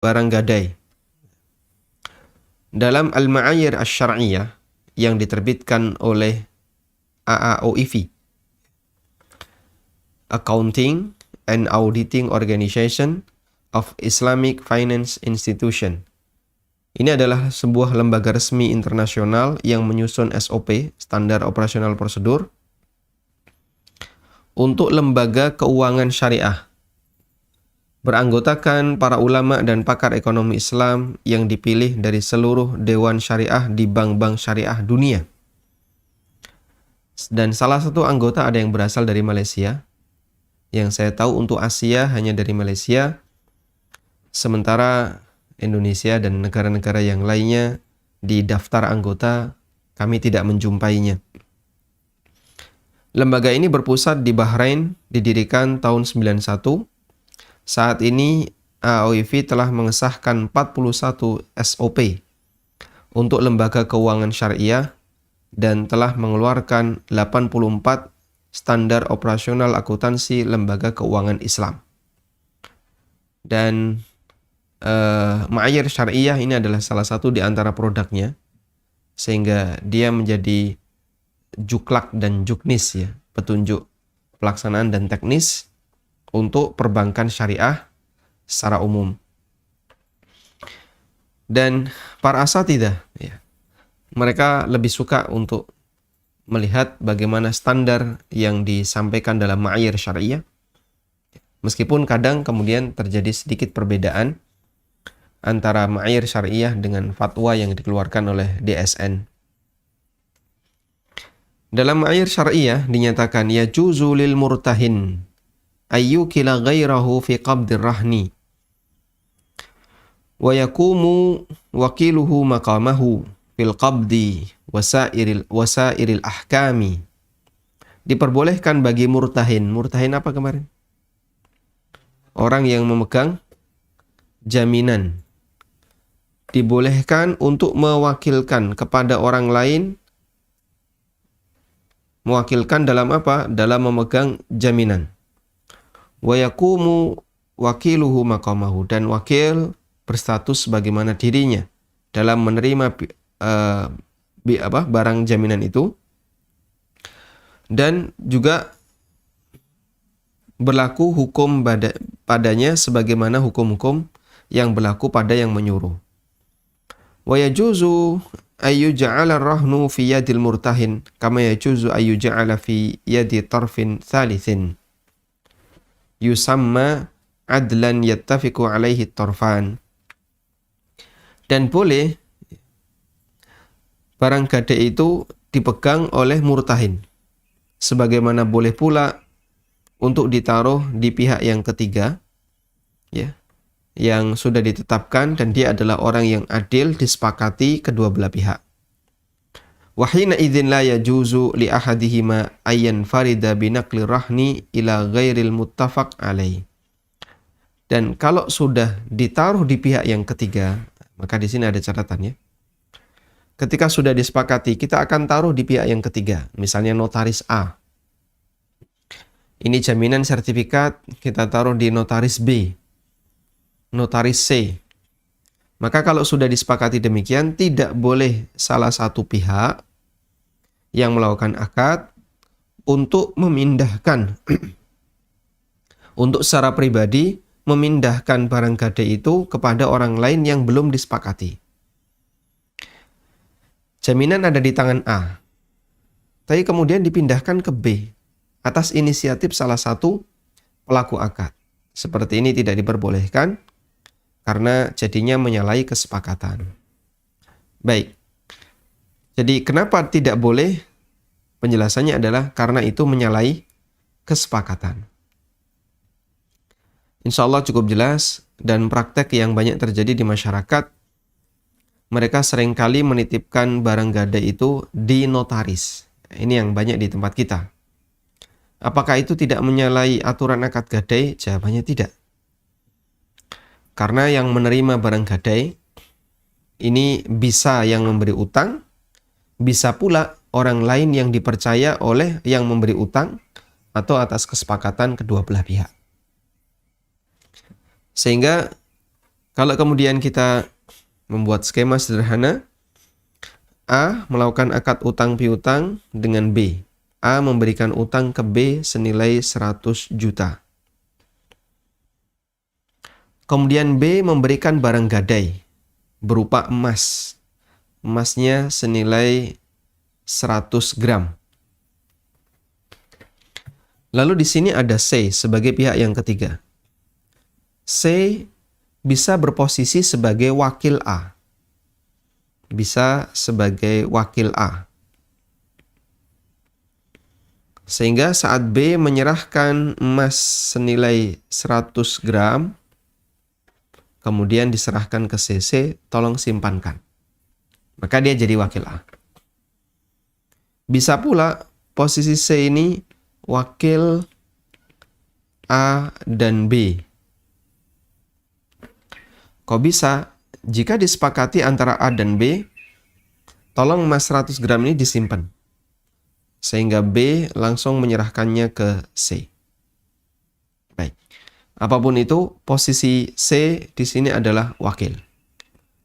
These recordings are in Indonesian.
barang gadai. Dalam Al-Ma'ayir Asy-Syar'iyyah yang diterbitkan oleh AAOIV, Accounting and Auditing Organization of Islamic Finance Institution. Ini adalah sebuah lembaga resmi internasional yang menyusun SOP, standar operasional prosedur, untuk lembaga keuangan syariah. Beranggotakan para ulama dan pakar ekonomi Islam yang dipilih dari seluruh dewan syariah di bank-bank syariah dunia. Dan salah satu anggota ada yang berasal dari Malaysia. Yang saya tahu untuk Asia hanya dari Malaysia. Sementara Indonesia dan negara-negara yang lainnya di daftar anggota kami tidak menjumpainya. Lembaga ini berpusat di Bahrain, didirikan tahun 91. Saat ini AOIV telah mengesahkan 41 SOP untuk lembaga keuangan syariah dan telah mengeluarkan 84 standar operasional akuntansi lembaga keuangan Islam. Dan Ma'ayir Syar'iyyah ini adalah salah satu di antara produknya, sehingga dia menjadi juklak dan juknis, ya, petunjuk pelaksanaan dan teknis untuk perbankan syariah secara umum. Dan para asatidzah, ya, mereka lebih suka untuk melihat bagaimana standar yang disampaikan dalam Ma'ayir Syar'iyyah, meskipun kadang kemudian terjadi sedikit perbedaan antara Ma'ayir Syar'iyyah dengan fatwa yang dikeluarkan oleh DSN. Dalam Ma'ayir Syar'iyyah dinyatakan yajuzu lil murtahin ayyukila ghairahu fi qabdir rahni wa yakumu wakiluhu maqamahu fil qabdi wasairil ahkami. Diperbolehkan bagi murtahin. Murtahin apa kemarin? Orang yang memegang jaminan. Dibolehkan untuk mewakilkan kepada orang lain. Mewakilkan dalam apa? Dalam memegang jaminan. Wa yakumu wakiluhu maqamahu, dan wakil berstatus sebagaimana dirinya dalam menerima barang jaminan itu, dan juga berlaku hukum padanya sebagaimana hukum-hukum yang berlaku pada yang menyuruh. Wa yajuzu ayyuja'ala rahnu fi yadil murtahin kama yajuzu ayyuja'ala fi yadi tarfin thalithin yusamma adlan yattafiqu alaihi tarfan. Dan boleh barang gadai itu dipegang oleh murtahin, sebagaimana boleh pula untuk ditaruh di pihak yang ketiga, ya, yang sudah ditetapkan dan dia adalah orang yang adil, disepakati kedua belah pihak. Wa hina idzin la yajuzu li ahadihima ayyan farida binaqli rahni ila ghairil muttafaq alaih. Dan kalau sudah ditaruh di pihak yang ketiga, maka di sini ada catatannya. Ketika sudah disepakati, kita akan taruh di pihak yang ketiga, misalnya notaris A. Ini jaminan sertifikat, kita taruh di notaris B, notaris C. Maka kalau sudah disepakati demikian, tidak boleh salah satu pihak yang melakukan akad untuk memindahkan, untuk secara pribadi, memindahkan barang gadai itu kepada orang lain yang belum disepakati. Jaminan ada di tangan A, tapi kemudian dipindahkan ke B atas inisiatif salah satu pelaku akad. Seperti ini tidak diperbolehkan karena jadinya menyalahi kesepakatan. Baik. Jadi kenapa tidak boleh? Penjelasannya adalah karena itu menyalahi kesepakatan. Insya Allah cukup jelas, dan praktek yang banyak terjadi di masyarakat, mereka seringkali menitipkan barang gadai itu di notaris. Ini yang banyak di tempat kita. Apakah itu tidak menyalahi aturan akad gadai? Jawabannya tidak. Karena yang menerima barang gadai ini bisa yang memberi utang, bisa pula orang lain yang dipercaya oleh yang memberi utang atau atas kesepakatan kedua belah pihak. Sehingga Kalau kemudian kita membuat skema sederhana, A melakukan akad utang piutang dengan B. A memberikan utang ke B senilai 100 juta. Kemudian B memberikan barang gadai berupa emas. Emasnya senilai 100 gram. Lalu di sini ada C sebagai pihak yang ketiga. C bisa berposisi sebagai wakil A. Bisa sebagai wakil A. Sehingga saat B menyerahkan emas senilai 100 gram, kemudian diserahkan ke CC, tolong simpankan. Maka dia jadi wakil A. Bisa pula posisi C ini wakil A dan B. Kok bisa? Jika disepakati antara A dan B, tolong emas 100 gram ini disimpan. Sehingga B langsung menyerahkannya ke C. Baik. Apapun itu, posisi C di sini adalah wakil.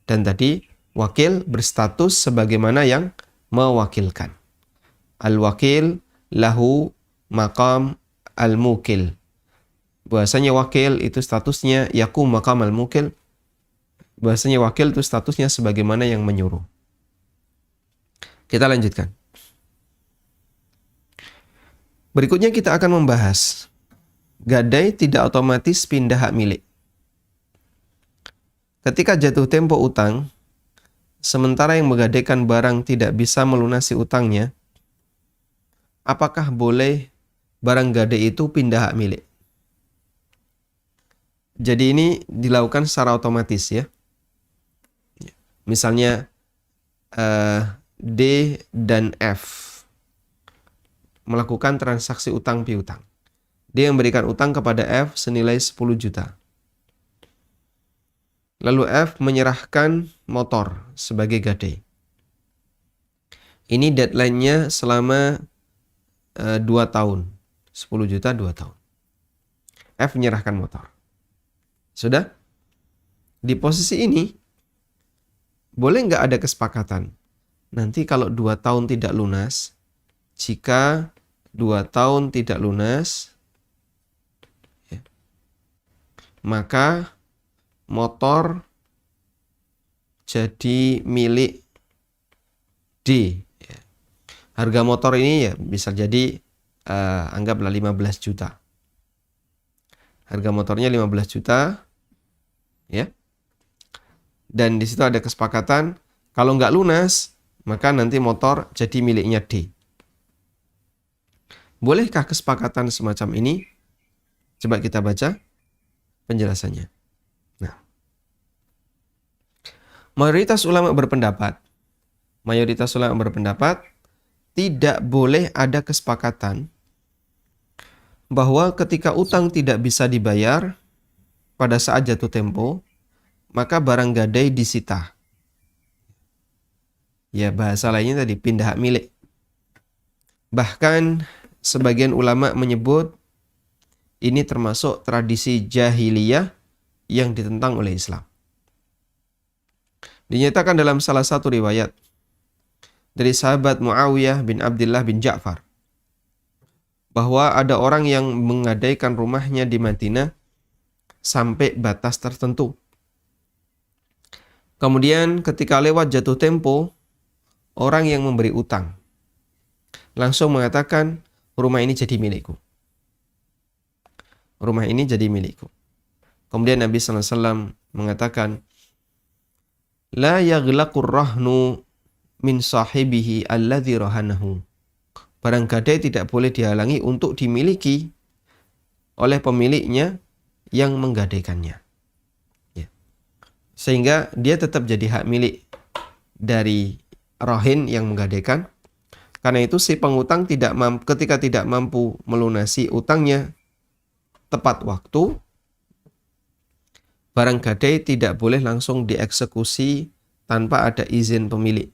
Dan tadi, wakil berstatus sebagaimana yang mewakilkan. Al-wakil lahu maqam al-mukil. Bahasanya wakil itu statusnya yakum maqam al-mukil. Bahasanya wakil itu statusnya sebagaimana yang menyuruh. Kita lanjutkan. Berikutnya kita akan membahas gadai tidak otomatis pindah hak milik. Ketika jatuh tempo utang, sementara yang menggadaikan barang tidak bisa melunasi utangnya, apakah boleh barang gadai itu pindah hak milik? Jadi ini dilakukan secara otomatis ya. Misalnya D dan F melakukan transaksi utang piutang. Dia memberikan utang kepada F senilai 10 juta. Lalu F menyerahkan motor sebagai gadai. Ini deadline-nya selama 2 tahun. 10 juta 2 tahun. F menyerahkan motor. Sudah? Di posisi ini, boleh nggak ada kesepakatan? Nanti kalau 2 tahun tidak lunas, jika 2 tahun tidak lunas, ya, maka motor jadi milik D. Ya. Harga motor ini ya bisa jadi anggaplah 15 juta. Harga motornya 15 juta, ya. Dan di situ ada kesepakatan, kalau nggak lunas, maka nanti motor jadi miliknya D. Bolehkah kesepakatan semacam ini? Coba kita baca penjelasannya. Nah, mayoritas ulama berpendapat tidak boleh ada kesepakatan bahwa ketika utang tidak bisa dibayar pada saat jatuh tempo, maka barang gadai disita. Ya, bahasa lainnya tadi pindah hak milik. Bahkan sebagian ulama menyebut ini termasuk tradisi jahiliyah yang ditentang oleh Islam. Dinyatakan dalam salah satu riwayat dari sahabat Muawiyah bin Abdullah bin Ja'far bahwa ada orang yang menggadaikan rumahnya di Madinah sampai batas tertentu. Kemudian ketika lewat jatuh tempo, orang yang memberi utang langsung mengatakan, rumah ini jadi milikku. Rumah ini jadi milikku. Kemudian Nabi SAW mengatakan, La yaghlaqur rahnu min sahibihi alladhi rahanahu. Barang gadai tidak boleh dihalangi untuk dimiliki oleh pemiliknya yang menggadaikannya. Ya. Sehingga dia tetap jadi hak milik dari rahin yang menggadaikan. Karena itu si pengutang ketika tidak mampu melunasi utangnya tepat waktu, barang gadai tidak boleh langsung dieksekusi tanpa ada izin pemilik.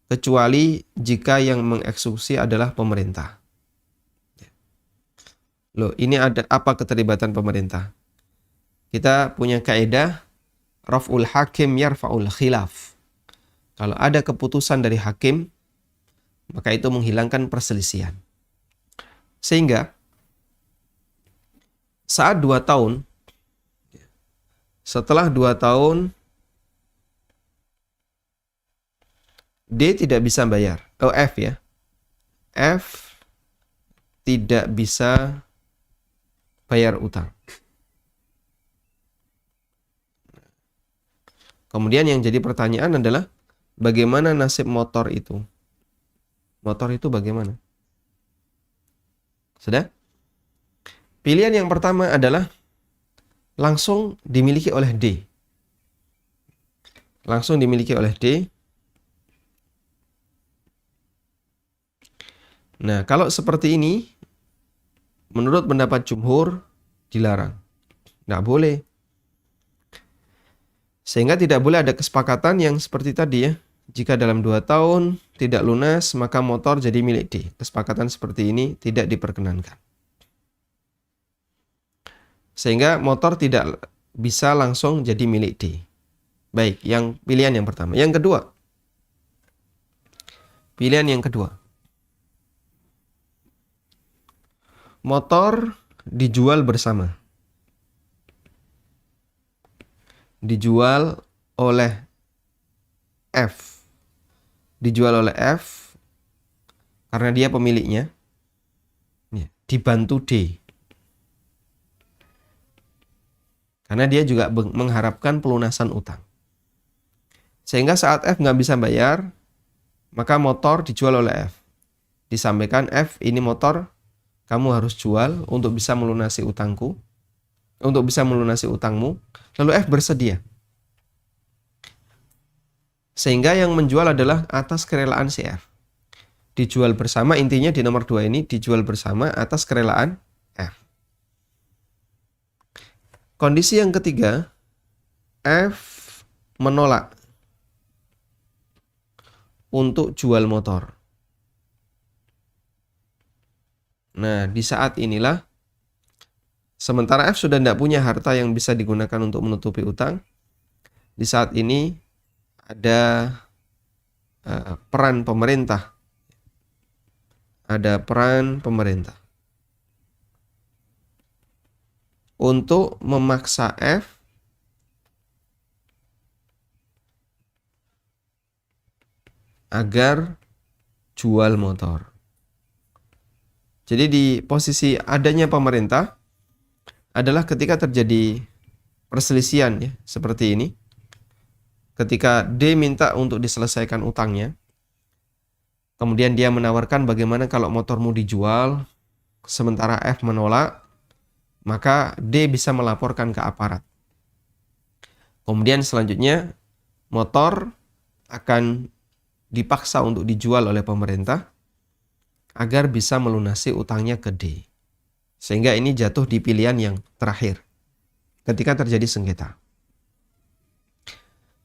Kecuali jika yang mengeksekusi adalah pemerintah. Loh, ini ada apa keterlibatan pemerintah? Kita punya kaidah raf'ul hakim yarfa'ul khilaf. Kalau ada keputusan dari hakim, maka itu menghilangkan perselisihan. Sehingga saat 2 tahun, setelah 2 tahun D tidak bisa bayar. Oh, F ya. F tidak bisa bayar utang. Kemudian yang jadi pertanyaan adalah bagaimana nasib motor itu? Motor itu bagaimana? Sudah? Pilihan yang pertama adalah langsung dimiliki oleh D. Langsung dimiliki oleh D. Nah, kalau seperti ini, menurut pendapat jumhur, dilarang. Nggak boleh. Sehingga tidak boleh ada kesepakatan yang seperti tadi ya. Jika dalam 2 tahun tidak lunas, maka motor jadi milik D. Kesepakatan seperti ini tidak diperkenankan. Sehingga motor tidak bisa langsung jadi milik D. Baik, yang pilihan yang pertama. Yang kedua. Pilihan yang kedua. Motor dijual bersama. Dijual oleh F. Dijual oleh F karena dia pemiliknya. Dibantu D. Karena dia juga mengharapkan pelunasan utang. Sehingga saat F nggak bisa bayar, maka motor dijual oleh F. Disampaikan, F, ini motor kamu harus jual untuk bisa melunasi utangku. Untuk bisa melunasi utangmu. Lalu F bersedia. Sehingga yang menjual adalah atas kerelaan si F. Dijual bersama, intinya di nomor 2 ini dijual bersama atas kerelaan F. Kondisi yang ketiga, F menolak untuk jual motor. Nah, di saat inilah, sementara F sudah tidak punya harta yang bisa digunakan untuk menutupi utang, di saat ini ada peran pemerintah. Ada peran pemerintah untuk memaksa F agar jual motor. Jadi di posisi adanya pemerintah adalah ketika terjadi perselisihan ya, seperti ini. Ketika D minta untuk diselesaikan utangnya, kemudian dia menawarkan bagaimana kalau motormu dijual, sementara F menolak, maka D bisa melaporkan ke aparat. Kemudian selanjutnya, motor akan dipaksa untuk dijual oleh pemerintah agar bisa melunasi utangnya ke D. Sehingga ini jatuh di pilihan yang terakhir ketika terjadi sengketa.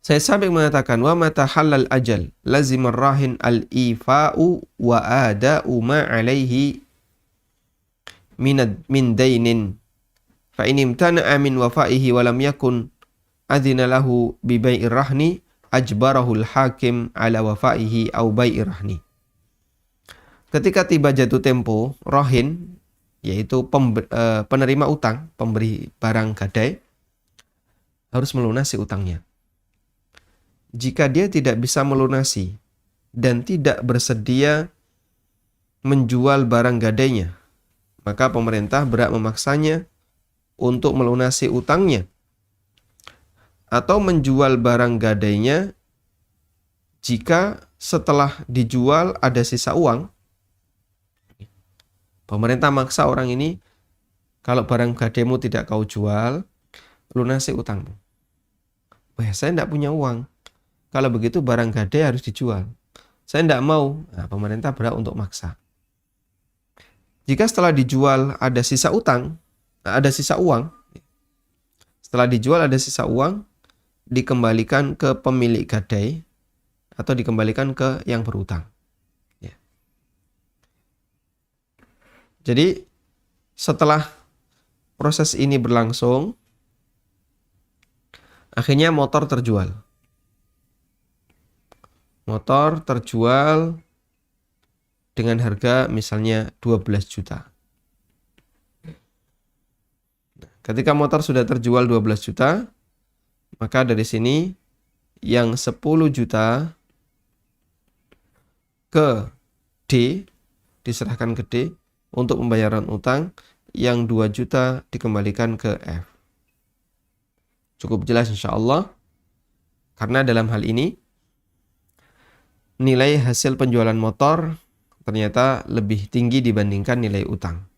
Saya sampai mengatakan wa mata halal ajal lazimar rahin al-ifa'u wa ada'u ma 'alaihi min dainin fa in imtana'a min wafa'ihi wa lam yakun adhina lahu bi bai'ir rahni ajbarahu al-hakim 'ala wafa'ihi au bai'ir rahni. Ketika tiba jatuh tempo, rahin yaitu penerima utang, pemberi barang gadai harus melunasi utangnya. Jika dia tidak bisa melunasi dan tidak bersedia menjual barang gadainya, maka pemerintah berhak memaksanya untuk melunasi utangnya atau menjual barang gadainya jika setelah dijual ada sisa uang. Pemerintah maksa orang ini, kalau barang gadaimu tidak kau jual, lunasi utangmu. Wah, saya tidak punya uang. Kalau begitu barang gadai harus dijual. Saya tidak mau. Nah, pemerintah berhak untuk maksa. Jika setelah dijual ada sisa utang, ada sisa uang, setelah dijual ada sisa uang, dikembalikan ke pemilik gadai atau dikembalikan ke yang berutang. Ya. Jadi setelah proses ini berlangsung, Akhirnya motor terjual. Motor terjual dengan harga misalnya 12 juta. Ketika motor sudah terjual 12 juta, maka dari sini yang 10 juta ke D, diserahkan ke D untuk pembayaran utang, yang 2 juta dikembalikan ke F. Cukup jelas insya Allah, karena dalam hal ini nilai hasil penjualan motor ternyata lebih tinggi dibandingkan nilai utang.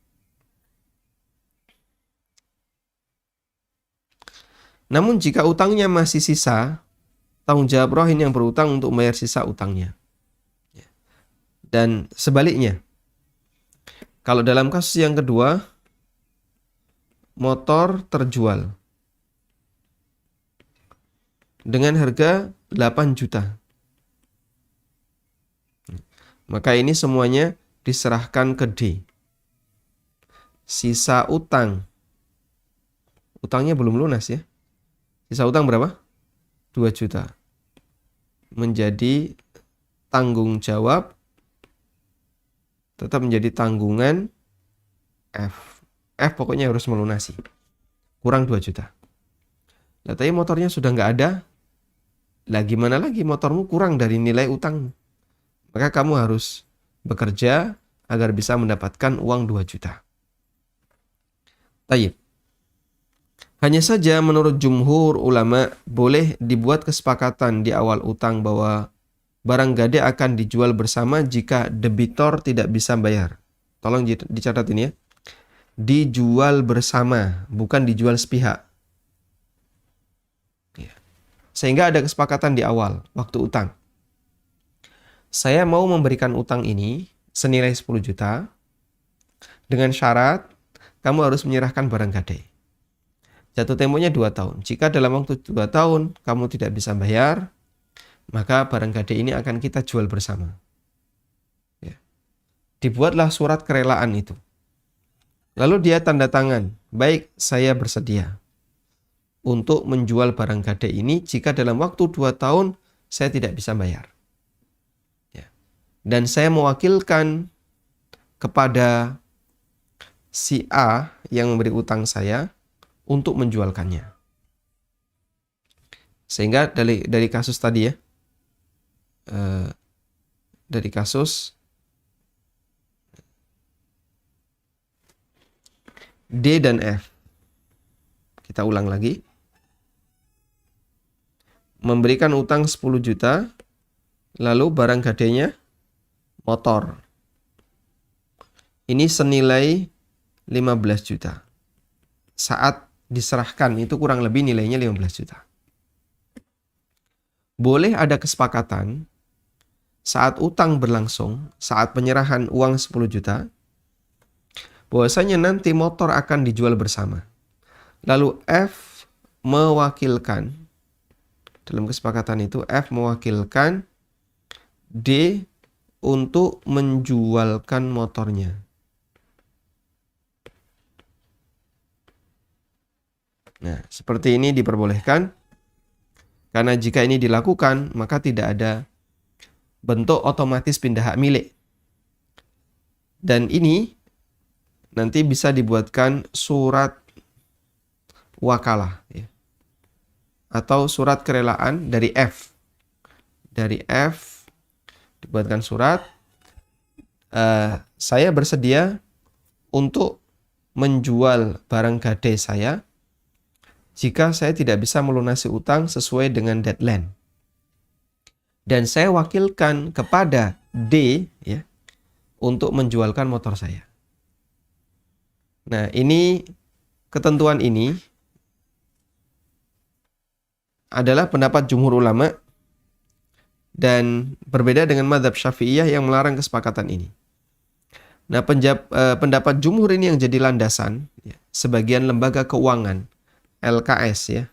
Namun jika utangnya masih sisa, tanggung jawab rohin yang berutang untuk membayar sisa utangnya. Dan sebaliknya, kalau dalam kasus yang kedua, motor terjual dengan harga 8 juta. Maka ini semuanya diserahkan ke D. Sisa utang. Utangnya belum lunas ya. Sisa utang berapa? 2 juta. Menjadi tanggung jawab, tetap menjadi tanggungan F. F pokoknya harus melunasi. Kurang 2 juta. Lah tapi motornya sudah nggak ada. Lah gimana lagi, motormu kurang dari nilai utang. Maka kamu harus bekerja agar bisa mendapatkan uang 2 juta. Tayyib. Hanya saja menurut jumhur ulama boleh dibuat kesepakatan di awal utang bahwa barang gade akan dijual bersama jika debitor tidak bisa bayar. Tolong dicatat ini ya. Dijual bersama, bukan dijual sepihak. Sehingga ada kesepakatan di awal waktu utang. Saya mau memberikan utang ini senilai 10 juta dengan syarat kamu harus menyerahkan barang gade. Jatuh temponya 2 tahun. Jika dalam waktu 2 tahun kamu tidak bisa bayar, maka barang gade ini akan kita jual bersama. Ya. Dibuatlah surat kerelaan itu. Lalu dia tanda tangan, baik saya bersedia untuk menjual barang gade ini jika dalam waktu 2 tahun saya tidak bisa bayar. Ya. Dan saya mewakilkan kepada si A yang memberi utang saya untuk menjualkannya. Sehingga dari kasus tadi ya, dari kasus D dan F, kita ulang lagi. Memberikan utang 10 juta, lalu barang gadenya motor. Ini senilai 15 juta. Saat diserahkan itu kurang lebih nilainya 15 juta. Boleh ada kesepakatan saat utang berlangsung, saat penyerahan uang 10 juta, bahwasanya nanti motor akan dijual bersama. Lalu F mewakilkan, dalam kesepakatan itu F mewakilkan D untuk menjualkan motornya. Nah, seperti ini diperbolehkan. Karena jika ini dilakukan, maka tidak ada bentuk otomatis pindah hak milik. Dan ini nanti bisa dibuatkan surat wakalah ya. Atau surat kerelaan dari F. Dari F dibuatkan surat, saya bersedia untuk menjual barang gade saya jika saya tidak bisa melunasi utang sesuai dengan deadline. Dan saya wakilkan kepada D ya, untuk menjualkan motor saya. Nah, ini ketentuan ini adalah pendapat jumhur ulama dan berbeda dengan mazhab Syafi'iyah yang melarang kesepakatan ini. Nah, pendapat jumhur ini yang jadi landasan ya, sebagian lembaga keuangan LKS ya,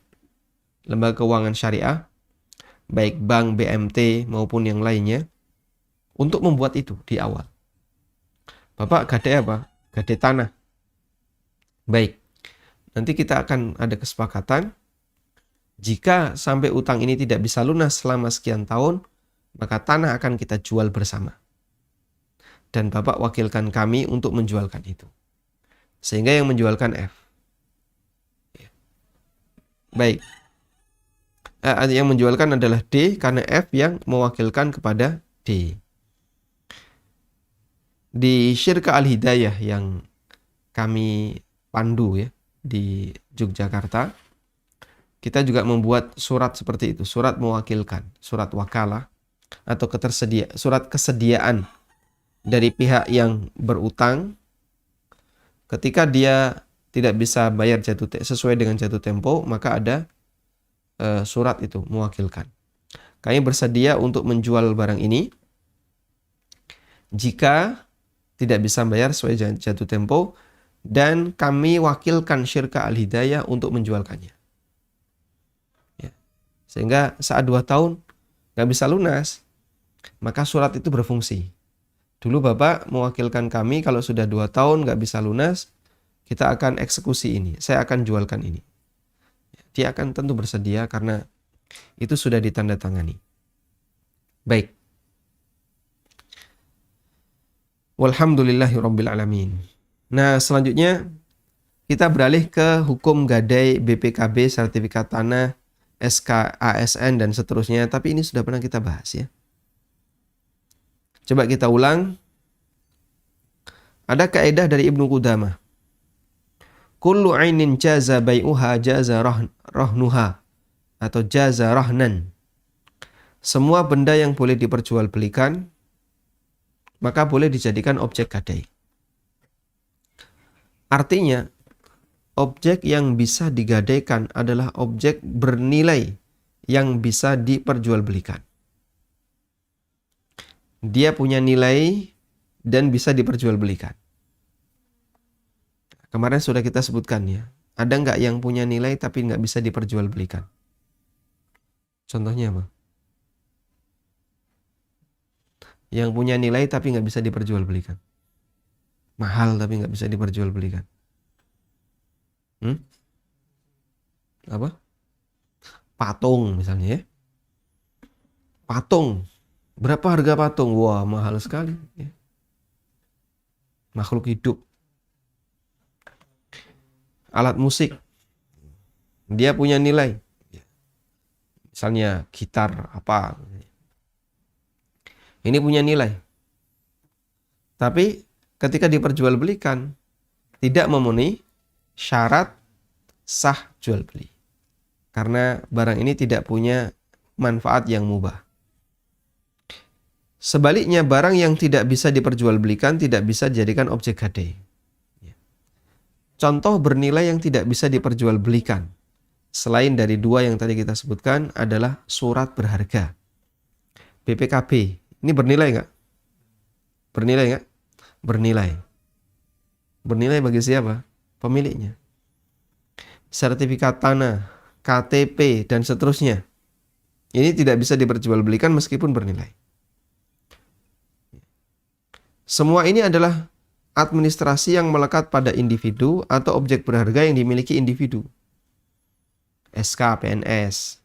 lembaga keuangan syariah, baik bank, BMT maupun yang lainnya, untuk membuat itu di awal. Bapak gade apa? Gade tanah. Baik, nanti kita akan ada kesepakatan Jika sampai utang ini tidak bisa lunas selama sekian tahun, maka tanah akan kita jual bersama. Dan Bapak wakilkan kami untuk menjualkan itu. Sehingga yang menjualkan F. Baik. Yang menjualkan adalah D karena F yang mewakilkan kepada D. Di Syirka Al-Hidayah yang kami pandu ya di Yogyakarta, kita juga membuat surat seperti itu, surat mewakilkan, surat wakalah atau surat kesediaan dari pihak yang berutang ketika dia tidak bisa bayar sesuai dengan jatuh tempo, maka ada surat itu mewakilkan. Kami bersedia untuk menjual barang ini jika tidak bisa bayar sesuai jatuh tempo, dan kami wakilkan Syirka Al-Hidayah untuk menjualkannya. Ya. Sehingga saat 2 tahun nggak bisa lunas, maka surat itu berfungsi. Dulu Bapak mewakilkan kami kalau sudah 2 tahun nggak bisa lunas, kita akan eksekusi ini, saya akan jualkan ini. Dia akan tentu bersedia karena itu sudah ditandatangani. Baik. Walhamdulillahirabbil alamin. Nah, selanjutnya kita beralih ke hukum gadai BPKB, sertifikat tanah, SK ASN dan seterusnya, tapi ini sudah pernah kita bahas ya. Coba kita ulang. Ada kaidah dari Ibnu Qudamah. Kullu ainin jaza bai'uha jaza rahnuha atau jaza rahnan. Semua benda yang boleh diperjualbelikan maka boleh dijadikan objek gadai. Artinya, objek yang bisa digadaikan adalah objek bernilai yang bisa diperjualbelikan. Dia punya nilai dan bisa diperjualbelikan. Kemarin sudah kita sebutkan ya. Ada nggak yang punya nilai tapi nggak bisa diperjualbelikan? Contohnya apa? Yang punya nilai tapi nggak bisa diperjualbelikan. Mahal tapi nggak bisa diperjualbelikan. Apa? Patung misalnya ya. Patung. Berapa harga patung? Wah, mahal sekali. Ya. Makhluk hidup. Alat musik. Dia punya nilai. Misalnya gitar apa. Ini punya nilai. Tapi ketika diperjualbelikan tidak memenuhi syarat sah jual beli. Karena barang ini tidak punya manfaat yang mubah. Sebaliknya, barang yang tidak bisa diperjualbelikan tidak bisa dijadikan objek gadai. Contoh bernilai yang tidak bisa diperjualbelikan selain dari 2 yang tadi kita sebutkan adalah surat berharga. BPKB, ini bernilai nggak? Bernilai nggak? Bernilai. Bernilai bagi siapa? Pemiliknya. Sertifikat tanah, KTP, dan seterusnya. Ini tidak bisa diperjualbelikan meskipun bernilai. Semua ini adalah administrasi yang melekat pada individu atau objek berharga yang dimiliki individu. SK PNS,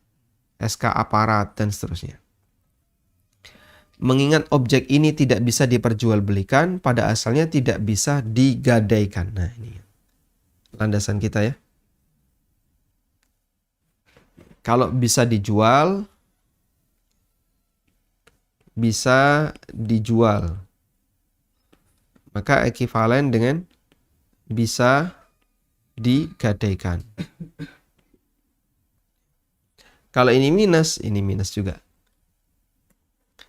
SK aparat, dan seterusnya. Mengingat objek ini tidak bisa diperjualbelikan, pada asalnya tidak bisa digadaikan. Nah, ini landasan kita ya. Kalau bisa dijual, maka ekivalen dengan bisa digadaikan. Kalau ini minus juga.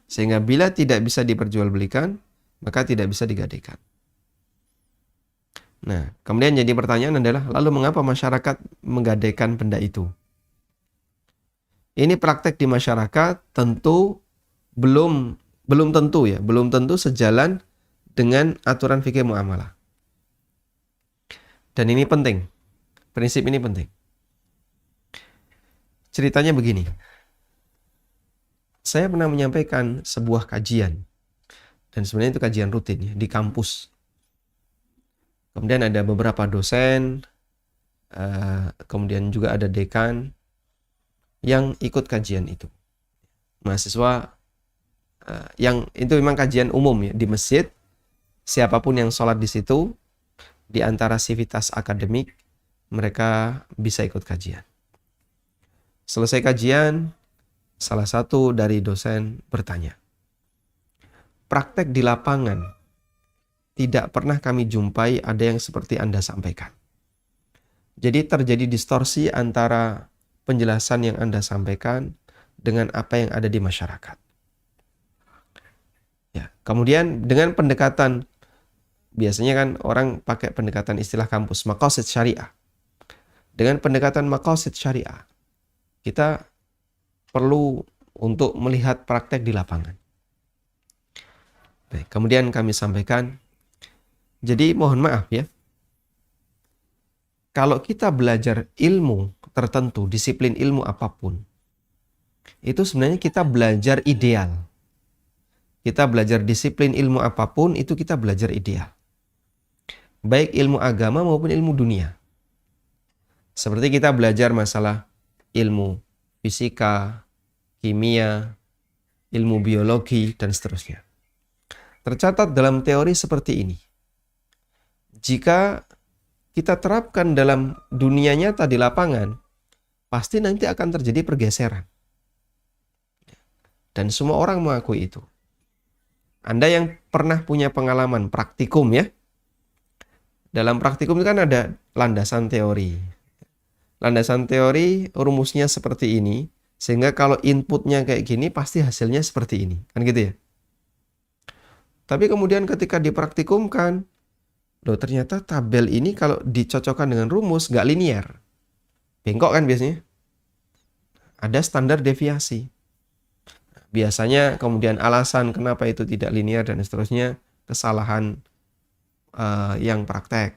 Sehingga bila tidak bisa diperjualbelikan, maka tidak bisa digadaikan. Nah, kemudian jadi pertanyaan adalah, lalu mengapa masyarakat menggadaikan benda itu? Ini praktek di masyarakat tentu belum tentu sejalan dengan aturan fikih muamalah. Dan ini penting. Prinsip ini penting. Ceritanya begini. Saya pernah menyampaikan sebuah kajian. Dan sebenarnya itu kajian rutin ya, di kampus. Kemudian ada beberapa dosen, kemudian juga ada dekan. yang ikut kajian itu. Mahasiswa yang itu memang kajian umum ya di masjid. Siapapun yang sholat di situ, di antara sivitas akademik, mereka bisa ikut kajian. Selesai kajian, salah satu dari dosen bertanya, praktek di lapangan tidak pernah kami jumpai ada yang seperti Anda sampaikan. Jadi terjadi distorsi antara penjelasan yang Anda sampaikan dengan apa yang ada di masyarakat. Ya, kemudian dengan pendekatan, biasanya kan orang pakai pendekatan istilah kampus, maqasid syariah. Dengan pendekatan maqasid syariah, kita perlu untuk melihat praktek di lapangan. Baik, kemudian kami sampaikan, jadi mohon maaf ya, kalau kita belajar ilmu tertentu, disiplin ilmu apapun, itu sebenarnya kita belajar ideal. Kita belajar disiplin ilmu apapun, itu kita belajar ideal. Baik ilmu agama maupun ilmu dunia. Seperti kita belajar masalah ilmu fisika, kimia, ilmu biologi, dan seterusnya. Tercatat dalam teori seperti ini. Jika kita terapkan dalam dunia nyata di lapangan, pasti nanti akan terjadi pergeseran. Dan semua orang mengakui itu. Anda yang pernah punya pengalaman praktikum ya. Dalam praktikum itu kan ada landasan teori. Landasan teori rumusnya seperti ini. Sehingga kalau inputnya kayak gini pasti hasilnya seperti ini. Kan gitu ya. Tapi kemudian ketika dipraktikumkan, loh ternyata tabel ini kalau dicocokkan dengan rumus nggak linear. Bengkok kan biasanya. Ada standar deviasi. Biasanya kemudian alasan kenapa itu tidak linear dan seterusnya, kesalahan yang praktek.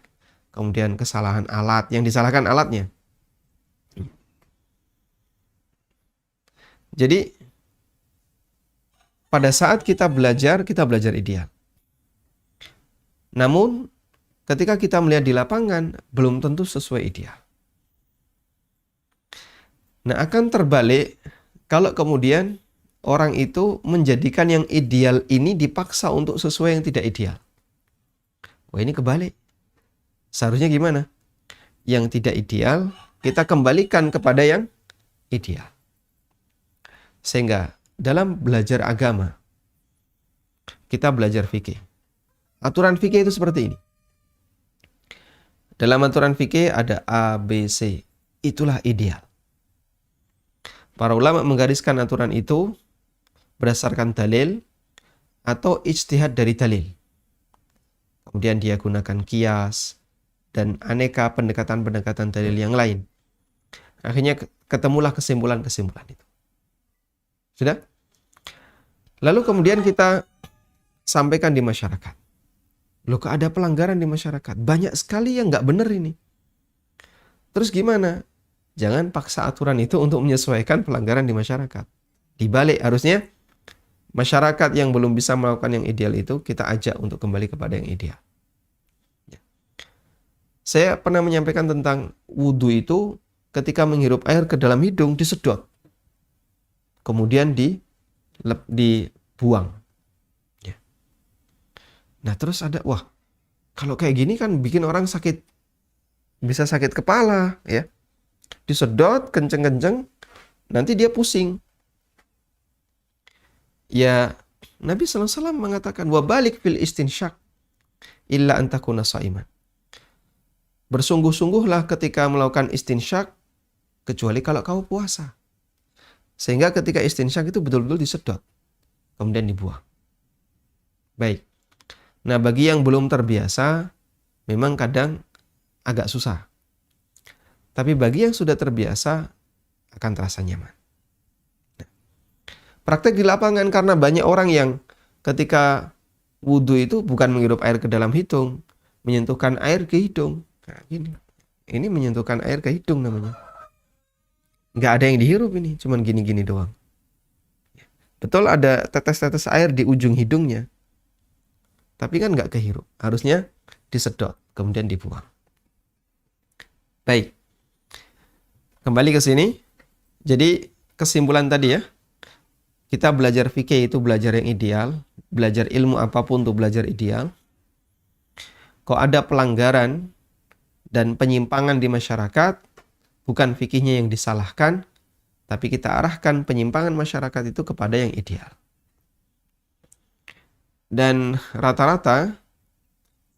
Kemudian kesalahan alat, yang disalahkan alatnya. Jadi pada saat kita belajar ideal. Namun ketika kita melihat di lapangan, belum tentu sesuai ideal. Nah, akan terbalik kalau kemudian orang itu menjadikan yang ideal ini dipaksa untuk sesuai yang tidak ideal. Wah, ini kebalik. Seharusnya gimana? Yang tidak ideal, kita kembalikan kepada yang ideal. Sehingga dalam belajar agama, kita belajar fikih. Aturan fikih itu seperti ini. Dalam aturan fikih ada A, B, C. Itulah ideal. Para ulama menggariskan aturan itu berdasarkan dalil atau ijtihad dari dalil. Kemudian dia gunakan qiyas dan aneka pendekatan-pendekatan dalil yang lain. Akhirnya ketemulah kesimpulan-kesimpulan itu. Sudah? Lalu kemudian kita sampaikan di masyarakat. Loh, kok ada pelanggaran di masyarakat? Banyak sekali yang nggak benar ini. Terus gimana? Jangan paksa aturan itu untuk menyesuaikan pelanggaran di masyarakat. Dibalik, harusnya masyarakat yang belum bisa melakukan yang ideal itu, kita ajak untuk kembali kepada yang ideal. Ya. Saya pernah menyampaikan tentang wudhu itu, ketika menghirup air ke dalam hidung, disedot. Kemudian dibuang. Ya. Nah terus ada, wah, kalau kayak gini kan bikin orang sakit, bisa sakit kepala, ya. Disedot kenceng-kenceng, nanti dia pusing. Ya, Nabi SAW mengatakan, wabalik fil istinsyak illa antakuna sa'iman. Bersungguh-sungguhlah ketika melakukan istinsyak, kecuali kalau kau puasa. Sehingga ketika istinsyak itu betul-betul disedot, kemudian dibuang. Baik. Nah, bagi yang belum terbiasa, memang kadang agak susah. Tapi bagi yang sudah terbiasa, akan terasa nyaman. Nah, praktek di lapangan karena banyak orang yang ketika wudhu itu bukan menghirup air ke dalam hidung, menyentuhkan air ke hidung. Nah, ini menyentuhkan air ke hidung namanya. Nggak ada yang dihirup ini, cuman gini-gini doang. Betul ada tetes-tetes air di ujung hidungnya, tapi kan nggak kehirup. Harusnya disedot, kemudian dibuang. Baik, kembali ke sini. Jadi kesimpulan tadi ya, kita belajar fikih itu belajar yang ideal, belajar ilmu apapun untuk belajar ideal. Kok ada pelanggaran dan penyimpangan di masyarakat, bukan fikihnya yang disalahkan, tapi kita arahkan penyimpangan masyarakat itu kepada yang ideal. Dan rata-rata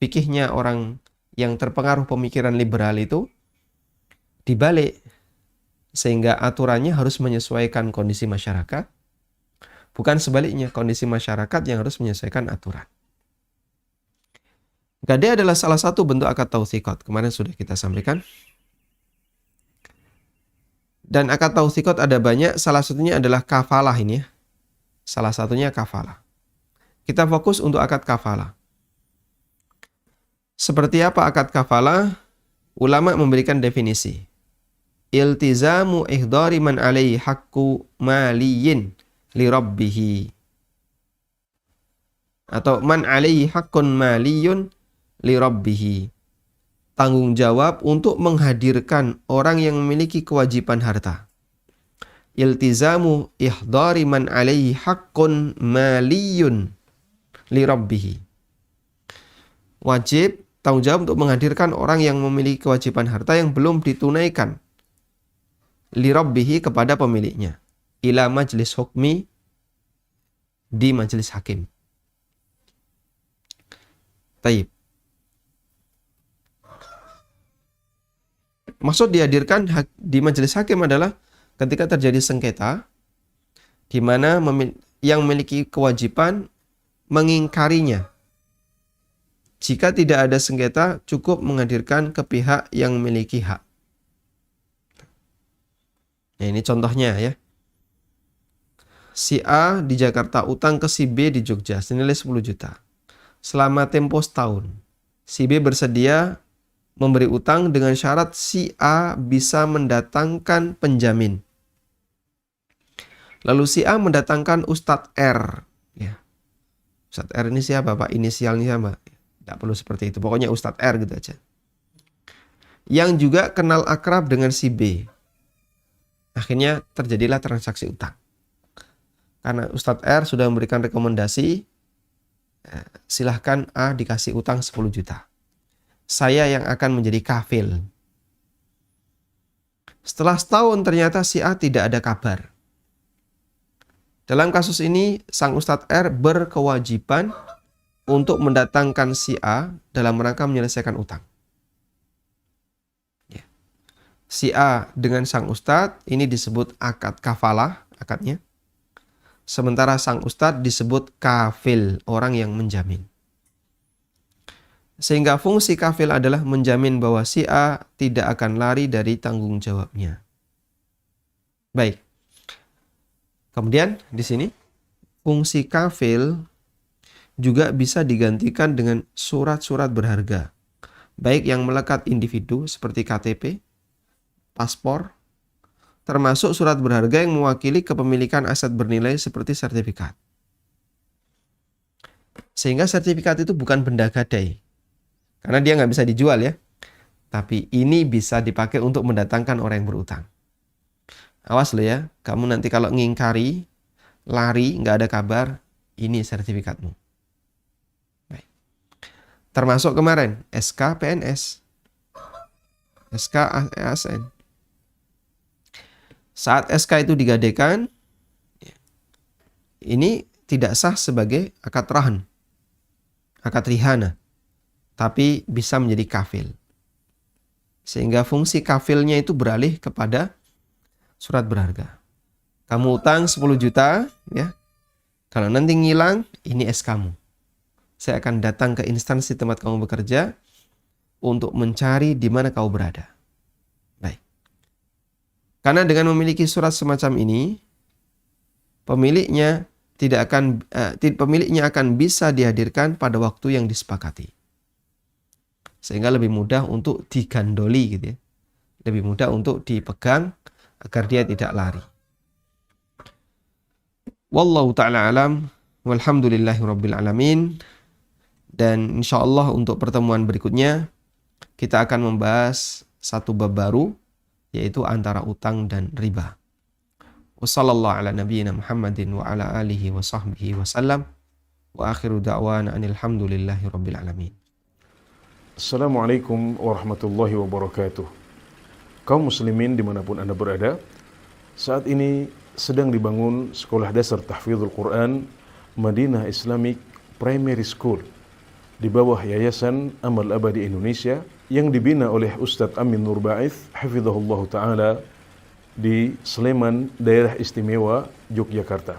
fikihnya orang yang terpengaruh pemikiran liberal itu dibalik, sehingga aturannya harus menyesuaikan kondisi masyarakat, bukan sebaliknya, kondisi masyarakat yang harus menyesuaikan aturan. Gadai adalah salah satu bentuk akad tawthiqat. Kemarin sudah kita sampaikan. Dan akad tawthiqat ada banyak, salah satunya adalah kafalah ini ya. Salah satunya kafalah. Kita fokus untuk akad kafalah. Seperti apa akad kafalah? Ulama memberikan definisi. Iltizamu ihdari man alaihi haqqu maliyin li rabbihi. Atau man alaihi haqqun maliyun li rabbihi. Tanggung jawab untuk menghadirkan orang yang memiliki kewajiban harta. Iltizamu ihdari man alaihi haqqun maliyun li rabbihi. Wajib tanggung jawab untuk menghadirkan orang yang memiliki kewajiban harta yang belum ditunaikan li rabbihi kepada pemiliknya. Ila majlis hukmi, di majelis hakim. Taib. Maksud dihadirkan di majelis hakim adalah ketika terjadi sengketa di mana yang memiliki kewajiban mengingkarinya. Jika tidak ada sengketa, cukup menghadirkan ke pihak yang memiliki hak. Nah, ini contohnya ya. Si A di Jakarta utang ke si B di Jogja senilai 10 juta. Selama tempo setahun, si B bersedia memberi utang dengan syarat si A bisa mendatangkan penjamin. Lalu si A mendatangkan Ustadz R. Ya. Ustadz R ini siapa Pak? Inisialnya siapa? Tidak perlu seperti itu. Pokoknya Ustadz R gitu aja. Yang juga kenal akrab dengan si B. Akhirnya terjadilah transaksi utang. Karena Ustadz R sudah memberikan rekomendasi, silahkan A dikasih utang 10 juta. Saya yang akan menjadi kafil. Setelah setahun ternyata si A tidak ada kabar. Dalam kasus ini, sang Ustadz R berkewajiban untuk mendatangkan si A dalam rangka menyelesaikan utang. Ya. Si A dengan sang Ustadz, ini disebut akad kafalah, akadnya. Sementara sang Ustadz disebut kafil, orang yang menjamin. Sehingga fungsi kafil adalah menjamin bahwa si A tidak akan lari dari tanggung jawabnya. Baik. Kemudian di sini fungsi kafil juga bisa digantikan dengan surat-surat berharga. Baik yang melekat individu seperti KTP, paspor, termasuk surat berharga yang mewakili kepemilikan aset bernilai seperti sertifikat. Sehingga sertifikat itu bukan benda gadai. Karena dia nggak bisa dijual ya. Tapi ini bisa dipakai untuk mendatangkan orang yang berutang. Awas lo ya, kamu nanti kalau ngingkari, lari, nggak ada kabar, ini sertifikatmu. Baik. Termasuk kemarin, SK PNS, SK ASN. Saat SK itu digadaikan, ini tidak sah sebagai akad rahan, akad rihana, tapi bisa menjadi kafil. Sehingga fungsi kafilnya itu beralih kepada surat berharga. Kamu utang 10 juta, ya. Kalau nanti ngilang, ini SK-mu. Saya akan datang ke instansi tempat kamu bekerja untuk mencari di mana kau berada. Baik. Karena dengan memiliki surat semacam ini, pemiliknya akan bisa dihadirkan pada waktu yang disepakati. Sehingga lebih mudah untuk digandoli gitu ya. Lebih mudah untuk dipegang agar dia tidak lari. Wallahu ta'ala alam. Walhamdulillahi rabbil alamin. Dan insyaallah untuk pertemuan berikutnya kita akan membahas satu bab baru, yaitu antara utang dan riba. Wassallallahu ala nabiyyina Muhammadin wa ala alihi wa sahbihi wasallam. Wa akhiru da'wana anil hamdulillahi rabbil alamin. Assalamualaikum warahmatullahi wabarakatuh. Kaum muslimin dimanapun Anda berada, saat ini sedang dibangun Sekolah Dasar Tahfidzul Quran Madinah Islamic Primary School di bawah Yayasan Amal Abadi Indonesia yang dibina oleh Ustadz Amin Nur Ba'ith hafizahullah ta'ala di Sleman, Daerah Istimewa Yogyakarta.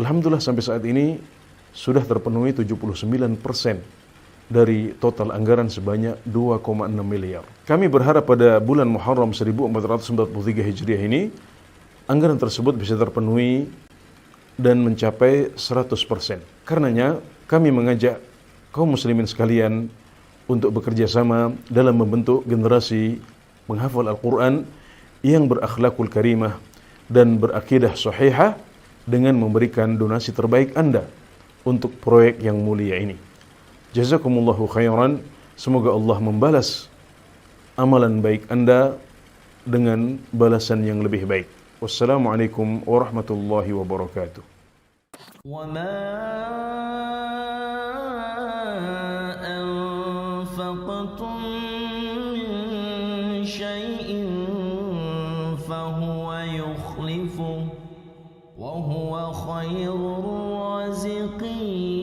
Alhamdulillah sampai saat ini sudah terpenuhi 79% dari total anggaran sebanyak 2,6 miliar. Kami berharap pada bulan Muharram 1443 Hijriah ini anggaran tersebut bisa terpenuhi dan mencapai 100%. Karenanya kami mengajak kaum muslimin sekalian untuk bekerja sama dalam membentuk generasi penghafal Al-Quran yang berakhlakul karimah dan berakidah sahihah dengan memberikan donasi terbaik Anda untuk proyek yang mulia ini. Jazakumullahu khairan. Semoga Allah membalas amalan baik Anda dengan balasan yang lebih baik. Wassalamualaikum warahmatullahi wabarakatuh. وما أنفقتم من شيء فهو يخلفه وهو خير الرازقين.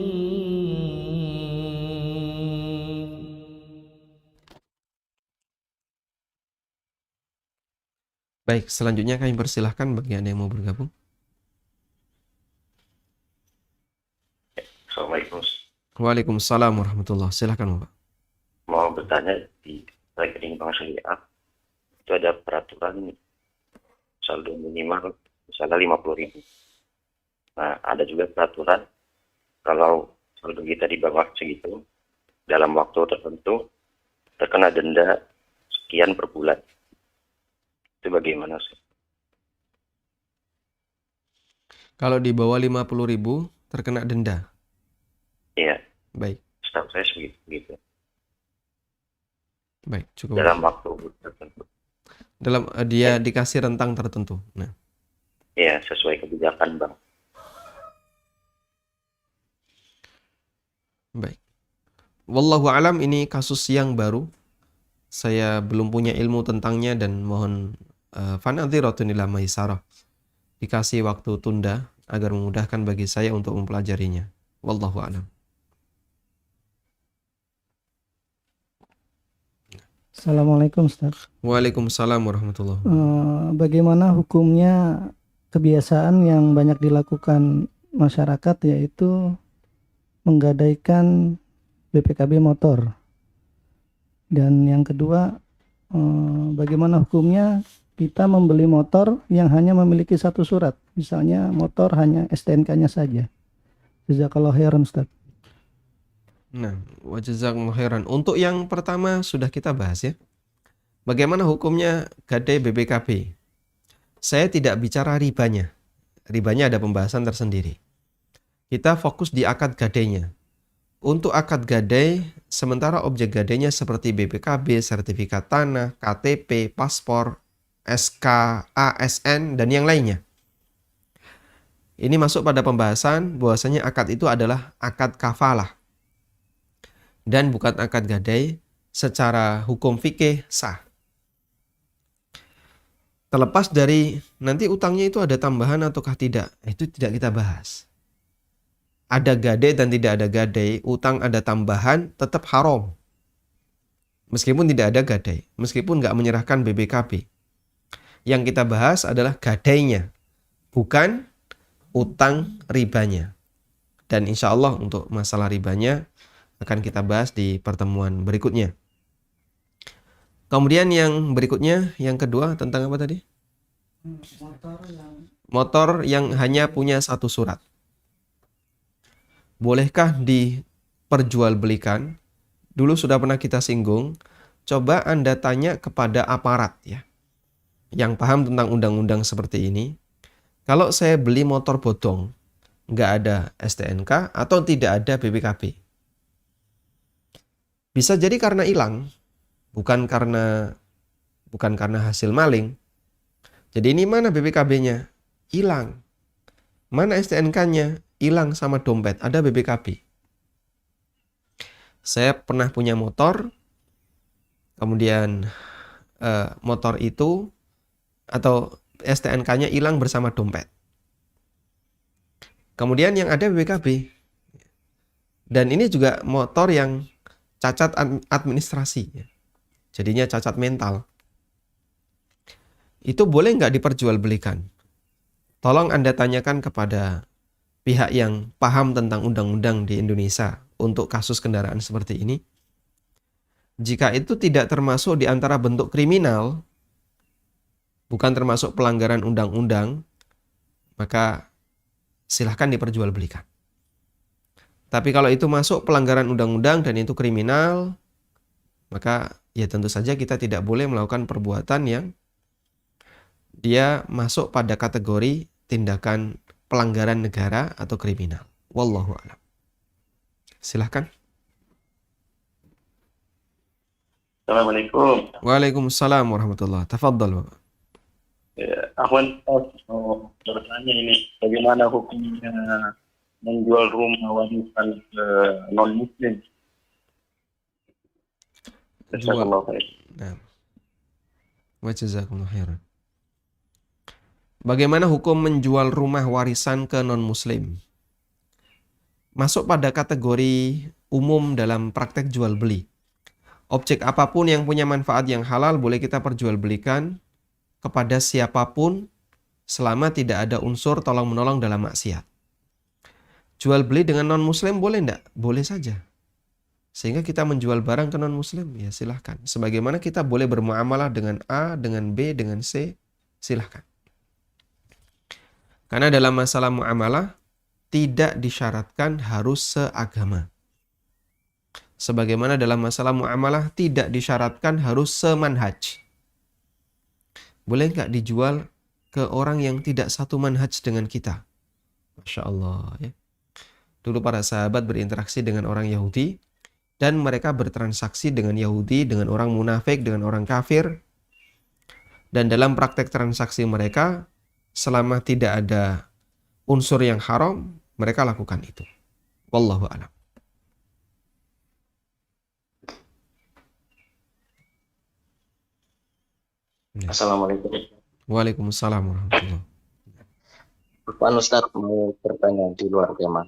Baik, selanjutnya kami persilahkan bagi Anda yang mau bergabung. Assalamualaikum. Waalaikumsalam warahmatullahi. Silahkan Bapak. Mau bertanya, di rekening bank syariah itu ada peraturan saldo minimal misalnya 50.000. Nah, ada juga peraturan kalau saldo kita di bawah segitu dalam waktu tertentu terkena denda sekian per bulan. Itu bagaimana sih? Kalau di bawah 50.000 terkena denda. Iya, Baik, setahu saya segitu. baik, cukup. Dalam waktu tertentu. Dia dikasih rentang tertentu. Nah, Iya, sesuai kebijakan bank. baik. Wallahu alam, ini kasus yang baru. Saya belum punya ilmu tentangnya dan mohon fanadhiratun ila maisarah. Dikasih waktu tunda agar memudahkan bagi saya untuk mempelajarinya. Wallahu alam. Assalamualaikum Ustaz. Waalaikumsalam warahmatullahi wabarakatuh. Bagaimana hukumnya kebiasaan yang banyak dilakukan masyarakat yaitu menggadaikan BPKB motor? Dan yang kedua, bagaimana hukumnya kita membeli motor yang hanya memiliki satu surat? Misalnya motor hanya STNK-nya saja. Jazakallahu khairan Ustaz. Nah, wa jazakumullahu khairan. Untuk yang pertama sudah kita bahas ya. Bagaimana hukumnya gadai BPKB? Saya tidak bicara ribanya. Ribanya ada pembahasan tersendiri. Kita fokus di akad gadainya. Untuk akad gadai, sementara objek gadainya seperti BPKB, sertifikat tanah, KTP, paspor, SK, ASN, dan yang lainnya. Ini masuk pada pembahasan bahwasanya akad itu adalah akad kafalah. Dan bukan akad gadai secara hukum fikih sah. Terlepas dari nanti utangnya itu ada tambahan ataukah tidak, itu tidak kita bahas. Ada gadai dan tidak ada gadai, utang ada tambahan tetap haram. Meskipun tidak ada gadai, meskipun nggak menyerahkan BPKB. Yang kita bahas adalah gadainya, bukan utang ribanya. Dan insya Allah untuk masalah ribanya akan kita bahas di pertemuan berikutnya. Kemudian yang berikutnya, yang kedua tentang apa tadi? Motor yang hanya punya satu surat. Bolehkah diperjualbelikan? Dulu sudah pernah kita singgung. Coba Anda tanya kepada aparat ya, yang paham tentang undang-undang seperti ini. Kalau saya beli motor bodong, nggak ada STNK atau tidak ada BPKB. Bisa jadi karena hilang, bukan karena hasil maling. Jadi ini mana BPKB-nya? hilang. Mana STNK-nya? Hilang sama dompet, ada BPKB. Saya pernah punya motor, kemudian motor itu atau STNK-nya hilang bersama dompet. Kemudian yang ada BPKB. Dan ini juga motor yang cacat administrasi. Jadinya cacat mental. Itu boleh nggak diperjualbelikan? Tolong Anda tanyakan kepada pihak yang paham tentang undang-undang di Indonesia untuk kasus kendaraan seperti ini. Jika itu tidak termasuk di antara bentuk kriminal, bukan termasuk pelanggaran undang-undang, maka silahkan diperjualbelikan. Tapi kalau itu masuk pelanggaran undang-undang dan itu kriminal, maka ya tentu saja kita tidak boleh melakukan perbuatan yang dia masuk pada kategori tindakan pelanggaran negara atau kriminal. Wallahu a'lam. Silahkan. Assalamualaikum. Waalaikumsalam warahmatullahi. Tafadhal, Bapak. Ya, Ahwan, mau bertanya ini, bagaimana hukumnya menjual rumah warisan ke non-muslim? Jazakallahu khair. Nah. Wa jazakumullahu khairan. Bagaimana hukum menjual rumah warisan ke non-muslim? Masuk pada kategori umum dalam praktek jual beli. Objek apapun yang punya manfaat yang halal boleh kita perjualbelikan kepada siapapun selama tidak ada unsur tolong-menolong dalam maksiat. Jual beli dengan non-muslim boleh enggak? Boleh saja. Sehingga kita menjual barang ke non-muslim, ya silahkan. Sebagaimana kita boleh bermuamalah dengan A, dengan B, dengan C, silahkan. Karena dalam masalah muamalah tidak disyaratkan harus seagama. Sebagaimana dalam masalah muamalah tidak disyaratkan harus semanhaj. Boleh nggak dijual ke orang yang tidak satu manhaj dengan kita? Masya Allah. Ya. Dulu para sahabat berinteraksi dengan orang Yahudi dan mereka bertransaksi dengan Yahudi, dengan orang munafik, dengan orang kafir. Dan dalam praktek transaksi mereka, selama tidak ada unsur yang haram, mereka lakukan itu. Wallahu a'lam. Assalamualaikum. Waalaikumsalam warahmatullahi. Pak Ustaz mau bertanya di luar tema.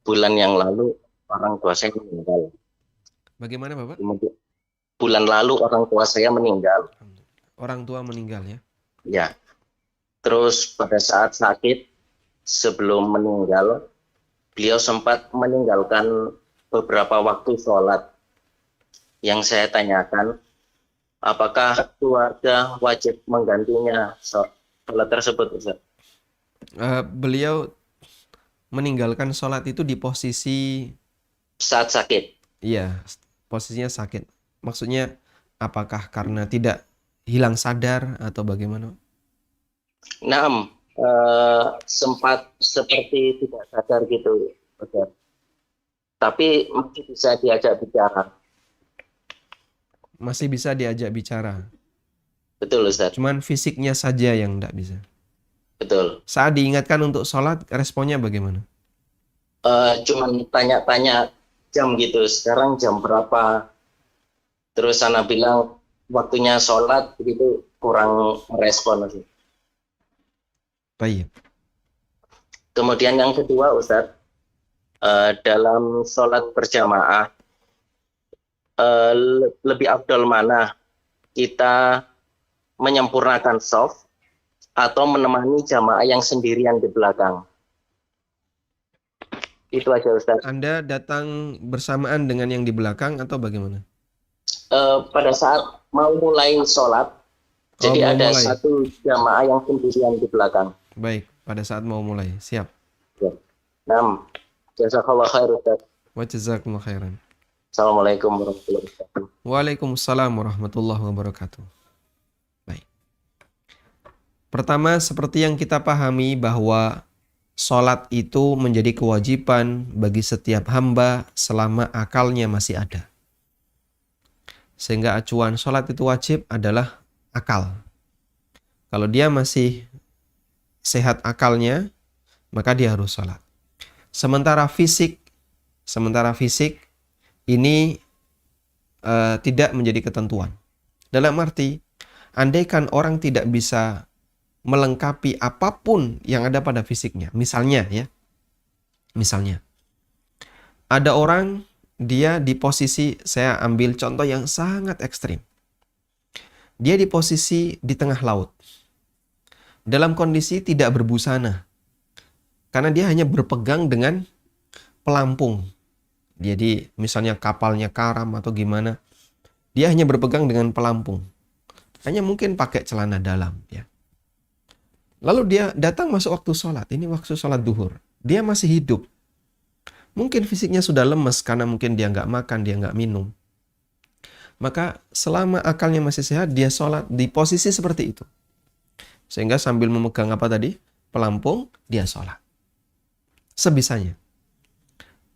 Bulan yang lalu orang tua saya meninggal. Bagaimana Bapak? Kemudian bulan lalu orang tua saya meninggal. Orang tua meninggal ya? Ya. Terus pada saat sakit sebelum meninggal, beliau sempat meninggalkan beberapa waktu sholat. Yang saya tanyakan, apakah keluarga wajib menggantinya sholat tersebut, Ustaz? Beliau meninggalkan sholat itu di posisi Saat sakit. iya, posisinya sakit. Maksudnya apakah karena tidak hilang sadar atau bagaimana? Naam, sempat seperti tidak sadar gitu, Ustaz. Tapi masih bisa diajak bicara. Masih bisa diajak bicara. Betul, Ustaz. Cuman fisiknya saja yang tidak bisa. Betul. Saat diingatkan untuk sholat, responnya bagaimana? Cuman tanya-tanya jam gitu. Sekarang jam berapa? Terus Ana bilang waktunya sholat, begitu kurang merespon. Ustaz. Baik. Kemudian yang kedua, Ustaz, dalam sholat berjamaah, lebih afdal mana kita menyempurnakan shaf atau menemani jamaah yang sendirian di belakang? Itu aja, Ustaz. Anda datang bersamaan dengan yang di belakang atau bagaimana? Pada saat mau mulai sholat, jadi mau ada mulai. satu jamaah yang sendirian di belakang. Baik, pada saat mau mulai. Siap. Ya. Nah, jazakallah khair, Ustaz. Wa jazakumullahu khairan. Assalamualaikum warahmatullahi wabarakatuh. Waalaikumsalam warahmatullahi wabarakatuh. Baik. Pertama, seperti yang kita pahami bahwa sholat itu menjadi kewajiban bagi setiap hamba selama akalnya masih ada. Sehingga acuan sholat itu wajib adalah akal. Kalau dia masih sehat akalnya, maka dia harus sholat. Sementara fisik ini tidak menjadi ketentuan. Dalam arti, andaikan orang tidak bisa melengkapi apapun yang ada pada fisiknya. Misalnya ada orang, dia di posisi, saya ambil contoh yang sangat ekstrim. Dia di posisi di tengah laut. Dalam kondisi tidak berbusana. Karena dia hanya berpegang dengan pelampung. Jadi misalnya kapalnya karam atau gimana, dia hanya berpegang dengan pelampung. Hanya mungkin pakai celana dalam, ya. Lalu dia datang masuk waktu sholat. Ini waktu sholat duhur. Dia masih hidup. Mungkin fisiknya sudah lemes karena mungkin dia nggak makan, dia nggak minum. Maka selama akalnya masih sehat, dia sholat di posisi seperti itu. Sehingga sambil memegang apa tadi? Pelampung, dia sholat. Sebisanya.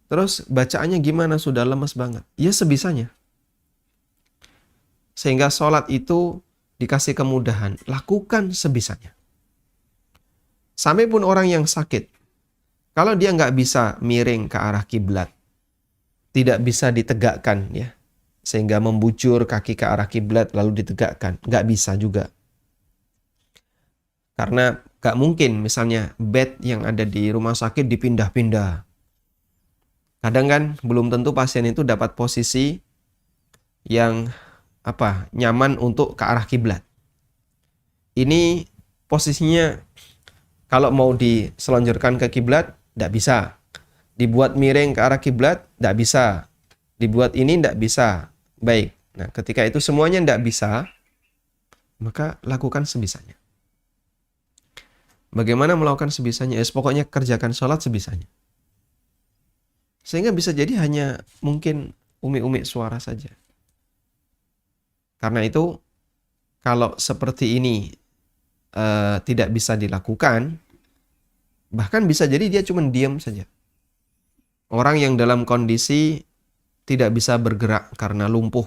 Terus bacaannya gimana? Sudah lemes banget. Ya sebisanya. Sehingga sholat itu dikasih kemudahan. Lakukan sebisanya. Sampai pun orang yang sakit. Kalau dia nggak bisa miring ke arah kiblat, tidak bisa ditegakkan, ya, sehingga membujur kaki ke arah kiblat lalu ditegakkan. Nggak bisa juga. Karena nggak mungkin misalnya bed yang ada di rumah sakit dipindah-pindah. Kadang kan belum tentu pasien itu dapat posisi yang nyaman untuk ke arah kiblat. Ini posisinya kalau mau diselonjorkan ke kiblat, tidak bisa. Dibuat miring ke arah kiblat, tidak bisa. Dibuat ini tidak bisa. Baik. Nah, ketika itu semuanya tidak bisa, maka lakukan sebisanya. Bagaimana melakukan sebisanya? Pokoknya kerjakan sholat sebisanya. Sehingga bisa jadi hanya mungkin umi-umi suara saja. Karena itu, kalau seperti ini tidak bisa dilakukan, bahkan bisa jadi dia cuma diam saja. Orang yang dalam kondisi tidak bisa bergerak karena lumpuh,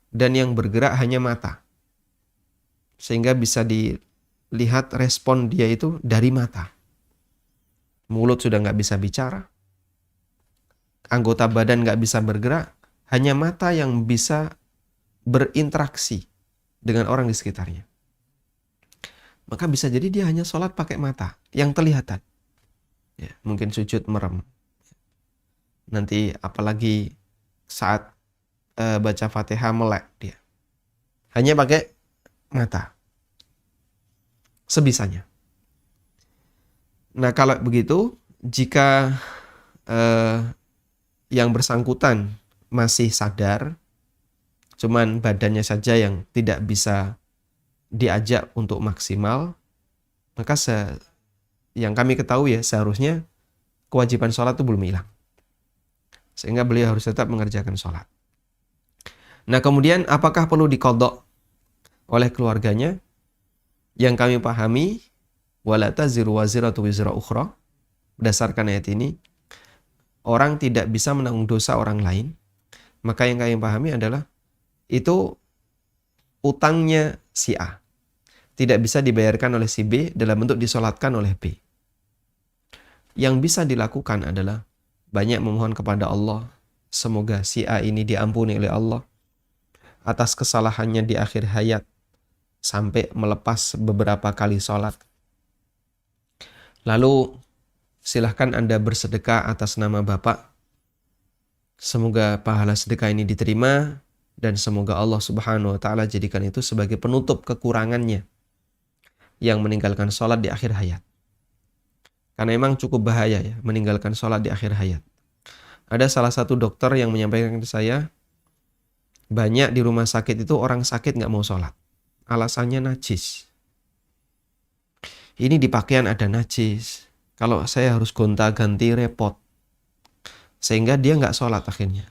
dan yang bergerak hanya mata. Sehingga bisa dilihat respon dia itu dari mata. Mulut sudah nggak bisa bicara, anggota badan nggak bisa bergerak, hanya mata yang bisa berinteraksi dengan orang di sekitarnya. Maka bisa jadi dia hanya sholat pakai mata yang kelihatan. Ya, mungkin sujud merem. Nanti apalagi saat baca Fatihah melek dia. Hanya pakai mata. Sebisanya. Nah, kalau begitu, jika yang bersangkutan masih sadar, cuman badannya saja yang tidak bisa diajak untuk maksimal, maka yang kami ketahui ya, seharusnya kewajiban sholat itu belum hilang. Sehingga beliau harus tetap mengerjakan sholat. Nah, kemudian apakah perlu diqadha oleh keluarganya? Yang kami pahami, wala taziru waziratu wizra ukhra, berdasarkan ayat ini, orang tidak bisa menanggung dosa orang lain. Maka yang kami pahami adalah itu utangnya si A tidak bisa dibayarkan oleh si B dalam bentuk disolatkan oleh B. Yang bisa dilakukan adalah banyak memohon kepada Allah, semoga si A ini diampuni oleh Allah atas kesalahannya di akhir hayat sampai melepas beberapa kali sholat. Lalu silahkan Anda bersedekah atas nama Bapak. Semoga pahala sedekah ini diterima dan semoga Allah Subhanahu wa taala jadikan itu sebagai penutup kekurangannya yang meninggalkan sholat di akhir hayat. Karena memang cukup bahaya ya meninggalkan sholat di akhir hayat. Ada salah satu dokter yang menyampaikan ke saya, banyak di rumah sakit itu orang sakit nggak mau sholat. Alasannya najis. Ini di pakaian ada najis. Kalau saya harus gonta-ganti repot. Sehingga dia nggak sholat akhirnya.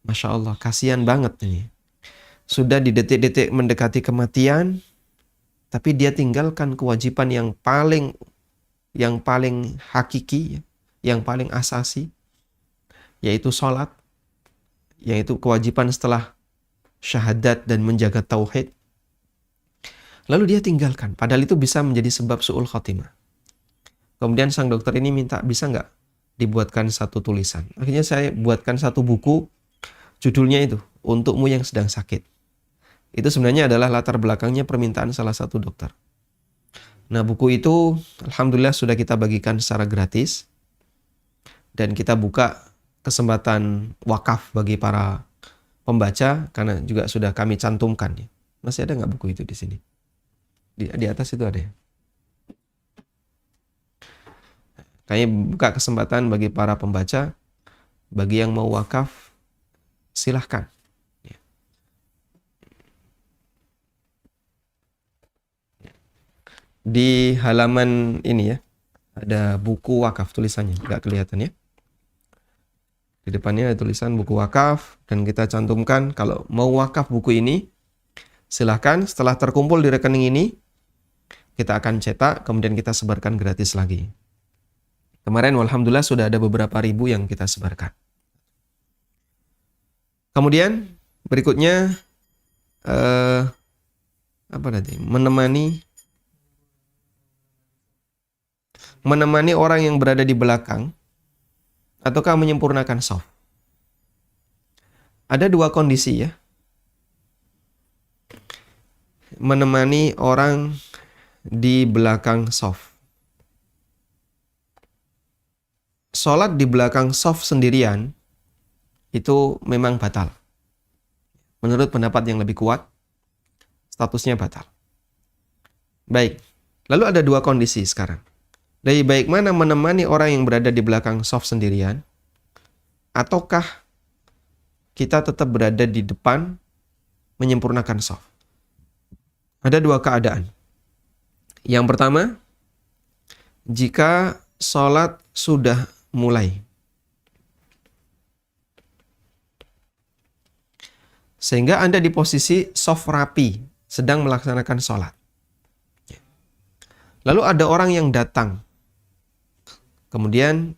Masya Allah, kasihan banget ini. Sudah di detik-detik mendekati kematian, tapi dia tinggalkan kewajiban yang paling hakiki, yang paling asasi, yaitu sholat, yaitu kewajiban setelah syahadat dan menjaga tauhid. Lalu dia tinggalkan, padahal itu bisa menjadi sebab su'ul khotimah. Kemudian sang dokter ini minta, bisa nggak dibuatkan satu tulisan. Akhirnya saya buatkan satu buku, judulnya itu, Untukmu yang Sedang Sakit. Itu sebenarnya adalah latar belakangnya permintaan salah satu dokter. Nah, buku itu alhamdulillah sudah kita bagikan secara gratis. Dan kita buka kesempatan wakaf bagi para pembaca, karena juga sudah kami cantumkan. Ya. Masih ada nggak buku itu di sini? Di atas itu ada ya? Kayaknya buka kesempatan bagi para pembaca, bagi yang mau wakaf, silahkan. Ya. Di halaman ini ya, ada buku wakaf tulisannya, nggak kelihatan ya. Di depannya ada tulisan buku wakaf, dan kita cantumkan kalau mau wakaf buku ini, silahkan setelah terkumpul di rekening ini, kita akan cetak, kemudian kita sebarkan gratis lagi. Kemarin alhamdulillah sudah ada beberapa ribu yang kita sebarkan. Kemudian berikutnya apa tadi? Menemani orang yang berada di belakang ataukah menyempurnakan shaf. Ada dua kondisi ya. Menemani orang di belakang shaf. Sholat di belakang shaf sendirian itu memang batal. Menurut pendapat yang lebih kuat, statusnya batal. Baik, lalu ada dua kondisi sekarang. Lebih baik mana menemani orang yang berada di belakang shaf sendirian, ataukah kita tetap berada di depan menyempurnakan shaf? Ada dua keadaan. Yang pertama, jika sholat sudah mulai, sehingga Anda di posisi shaf rapi, sedang melaksanakan sholat. Lalu ada orang yang datang, kemudian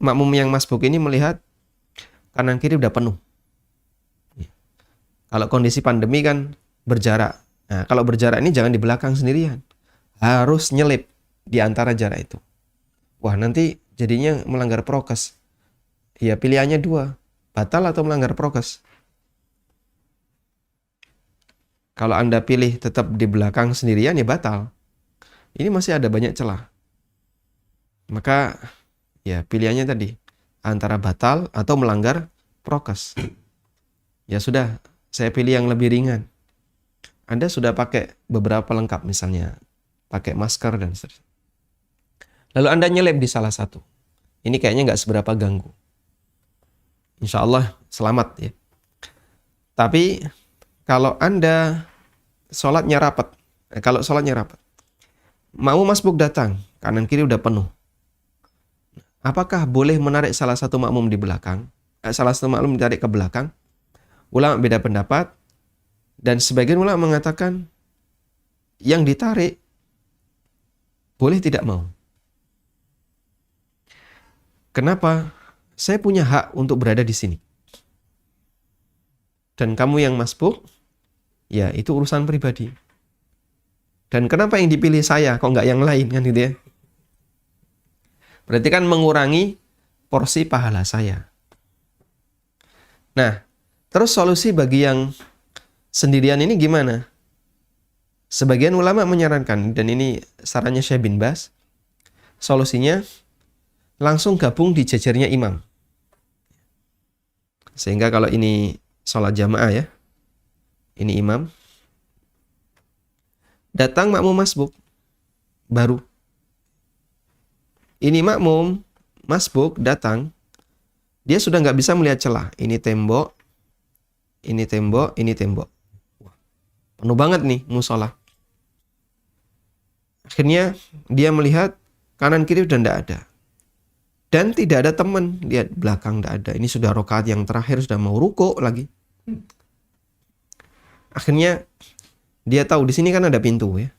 makmum yang masbuk ini melihat kanan kiri udah penuh. Kalau kondisi pandemi kan berjarak. Nah, kalau berjarak ini jangan di belakang sendirian. Harus nyelip di antara jarak itu. Wah, nanti jadinya melanggar prokes. Ya, pilihannya dua. Batal atau melanggar prokes. Kalau Anda pilih tetap di belakang sendirian, ya batal. Ini masih ada banyak celah. Maka, ya pilihannya tadi. Antara batal atau melanggar prokes. Ya sudah, saya pilih yang lebih ringan. Anda sudah pakai beberapa pelengkap, misalnya pakai masker dan seterusnya. Lalu Anda nyelip di salah satu. Ini kayaknya nggak seberapa ganggu. Insya Allah selamat ya. Tapi kalau Anda sholatnya rapat, mau masbuk datang, kanan kiri udah penuh. Apakah boleh menarik salah satu makmum di belakang? Salah satu makmum ditarik ke belakang? Ulama beda pendapat. Dan sebagian ulama mengatakan yang ditarik boleh tidak mau. Kenapa? Saya punya hak untuk berada di sini. Dan kamu yang masbuk, ya itu urusan pribadi. Dan kenapa yang dipilih saya, kok nggak yang lain kan gitu ya? Berarti kan mengurangi porsi pahala saya. Nah, terus solusi bagi yang sendirian ini gimana? Sebagian ulama menyarankan, dan ini sarannya Syekh bin Baz, solusinya langsung gabung di jajarnya imam. Sehingga kalau ini sholat jamaah ya, ini imam, datang makmum masbuk, baru. Ini makmum masbuk datang, dia sudah nggak bisa melihat celah. Ini tembok, ini tembok, ini tembok. Penuh banget nih musola. Akhirnya dia melihat kanan kiri udah nggak ada. Dan tidak ada teman, lihat belakang nggak ada. Ini sudah rakaat yang terakhir, sudah mau ruku lagi. Akhirnya dia tahu di sini kan ada pintu ya.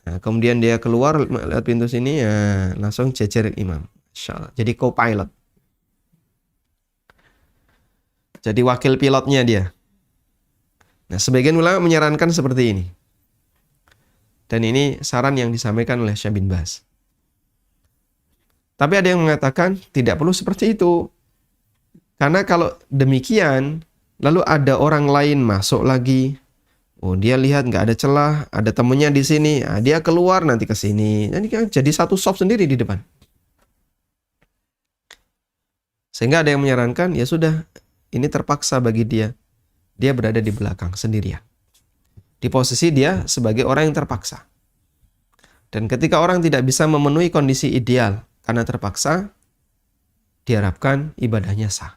Nah, kemudian dia keluar lewat pintu sini, ya langsung jejer imam. Insyaallah. Jadi co-pilot. Jadi wakil pilotnya dia. Nah, sebagian ulama menyarankan seperti ini. Dan ini saran yang disampaikan oleh Syekh bin Baz. Tapi ada yang mengatakan tidak perlu seperti itu. Karena kalau demikian, lalu ada orang lain masuk lagi. Oh, dia lihat nggak ada celah, ada temennya di sini. Nah, dia keluar nanti ke sini. Jadi satu shop sendiri di depan. Sehingga ada yang menyarankan, ya sudah, ini terpaksa bagi dia. Dia berada di belakang sendirian. Di posisi dia sebagai orang yang terpaksa. Dan ketika orang tidak bisa memenuhi kondisi ideal karena terpaksa, diharapkan ibadahnya sah.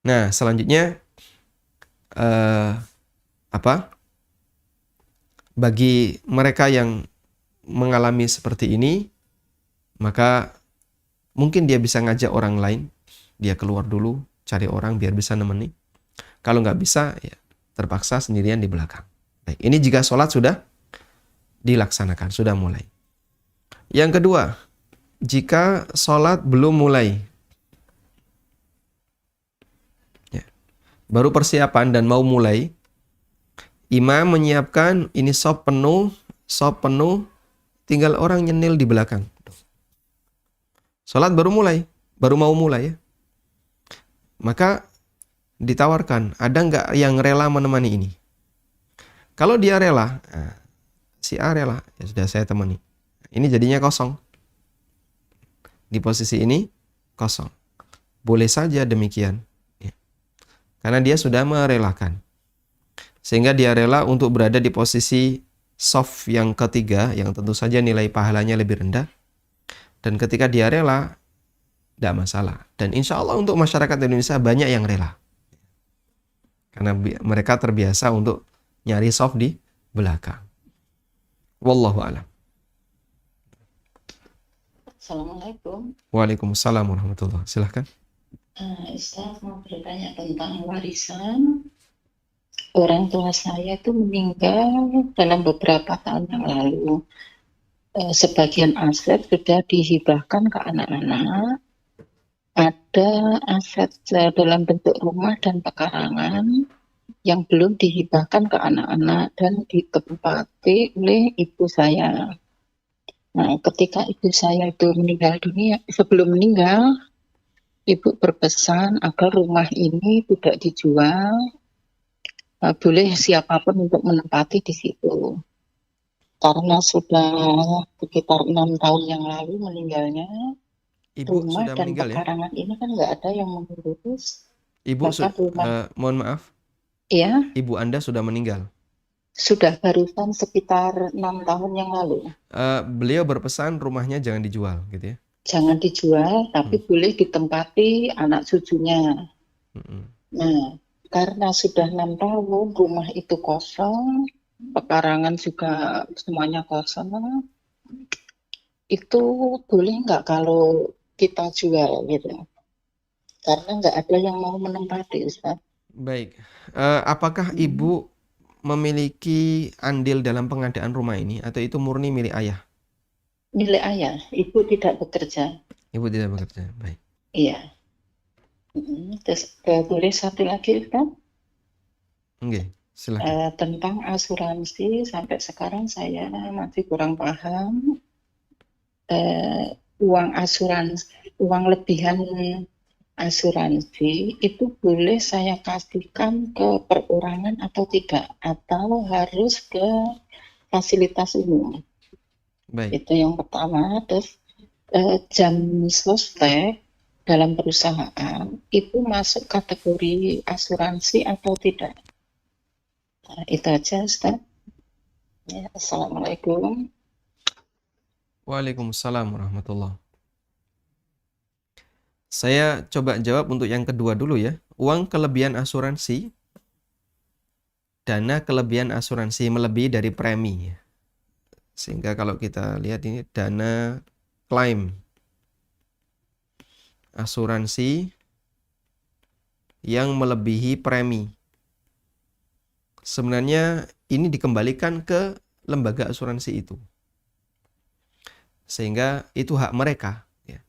Nah, selanjutnya bagi mereka yang mengalami seperti ini, maka mungkin dia bisa ngajak orang lain, dia keluar dulu, cari orang biar bisa nemeni. Kalau nggak bisa, ya terpaksa sendirian di belakang. Baik, ini jika sholat sudah dilaksanakan, sudah mulai. Yang kedua, jika sholat belum mulai, ya, baru persiapan dan mau mulai, imam menyiapkan ini shop penuh, tinggal orang nyenil di belakang. Sholat baru mulai, baru mau mulai ya. Maka ditawarkan, ada nggak yang rela menemani ini? Kalau dia rela, si A rela, ya sudah saya temani. Ini jadinya kosong. Di posisi ini kosong. Boleh saja demikian. Ya. Karena dia sudah merelakan. Sehingga dia rela untuk berada di posisi soft yang ketiga, yang tentu saja nilai pahalanya lebih rendah. Dan ketika dia rela, tidak masalah. Dan insya Allah untuk masyarakat Indonesia banyak yang rela. Karena mereka terbiasa untuk nyari soft di belakang. Wallahu a'lam. Assalamualaikum. Waalaikumsalam warahmatullahi wabarakatuh. Silahkan. Ustaz mau bertanya tentang warisan. Orang tua saya itu meninggal dalam beberapa tahun yang lalu. Sebagian aset sudah dihibahkan ke anak-anak. Ada aset dalam bentuk rumah dan pekarangan yang belum dihibahkan ke anak-anak dan ditempati oleh ibu saya. Nah, ketika ibu saya itu meninggal dunia, sebelum meninggal, ibu berpesan agar rumah ini tidak dijual, boleh siapapun untuk menempati di situ. Karena sudah sekitar 6 tahun yang lalu meninggalnya, Ibu rumah sudah dan meninggal ya? pekarangan ini kan nggak ada yang mengurus. Ibu, Maka rumah, mohon maaf, ya, ibu Anda sudah meninggal. sudah barusan sekitar 6 tahun yang lalu. Beliau berpesan rumahnya jangan dijual, gitu ya? Jangan dijual, tapi boleh ditempati anak cucunya. Mm-mm. Nah, karena sudah 6 tahun, rumah itu kosong, pekarangan juga semuanya kosong, itu boleh nggak kalau kita jual gitu? Karena nggak ada yang mau menempati, Ustaz. Baik. Apakah ibu memiliki andil dalam pengadaan rumah ini atau itu murni milik ayah? Milik ayah, ibu tidak bekerja. Ibu tidak bekerja. Baik. Iya. Terus boleh satu lagi, Ustaz? Oke, silakan. Tentang asuransi, sampai sekarang saya masih kurang paham. Uang lebihan asuransi itu boleh saya kasihkan ke perorangan atau tidak, atau harus ke fasilitas umum. Baik. Itu yang pertama. Terus jam sostek dalam perusahaan itu masuk kategori asuransi atau tidak? Nah, itu aja, Ustaz. Ya, Assalamualaikum. Waalaikumsalam warahmatullahi. Saya coba jawab untuk yang kedua dulu ya. Uang kelebihan asuransi, dana kelebihan asuransi melebihi dari premi. Sehingga kalau kita lihat ini dana klaim asuransi yang melebihi premi. Sebenarnya ini dikembalikan ke lembaga asuransi itu. Sehingga itu hak mereka. Ya.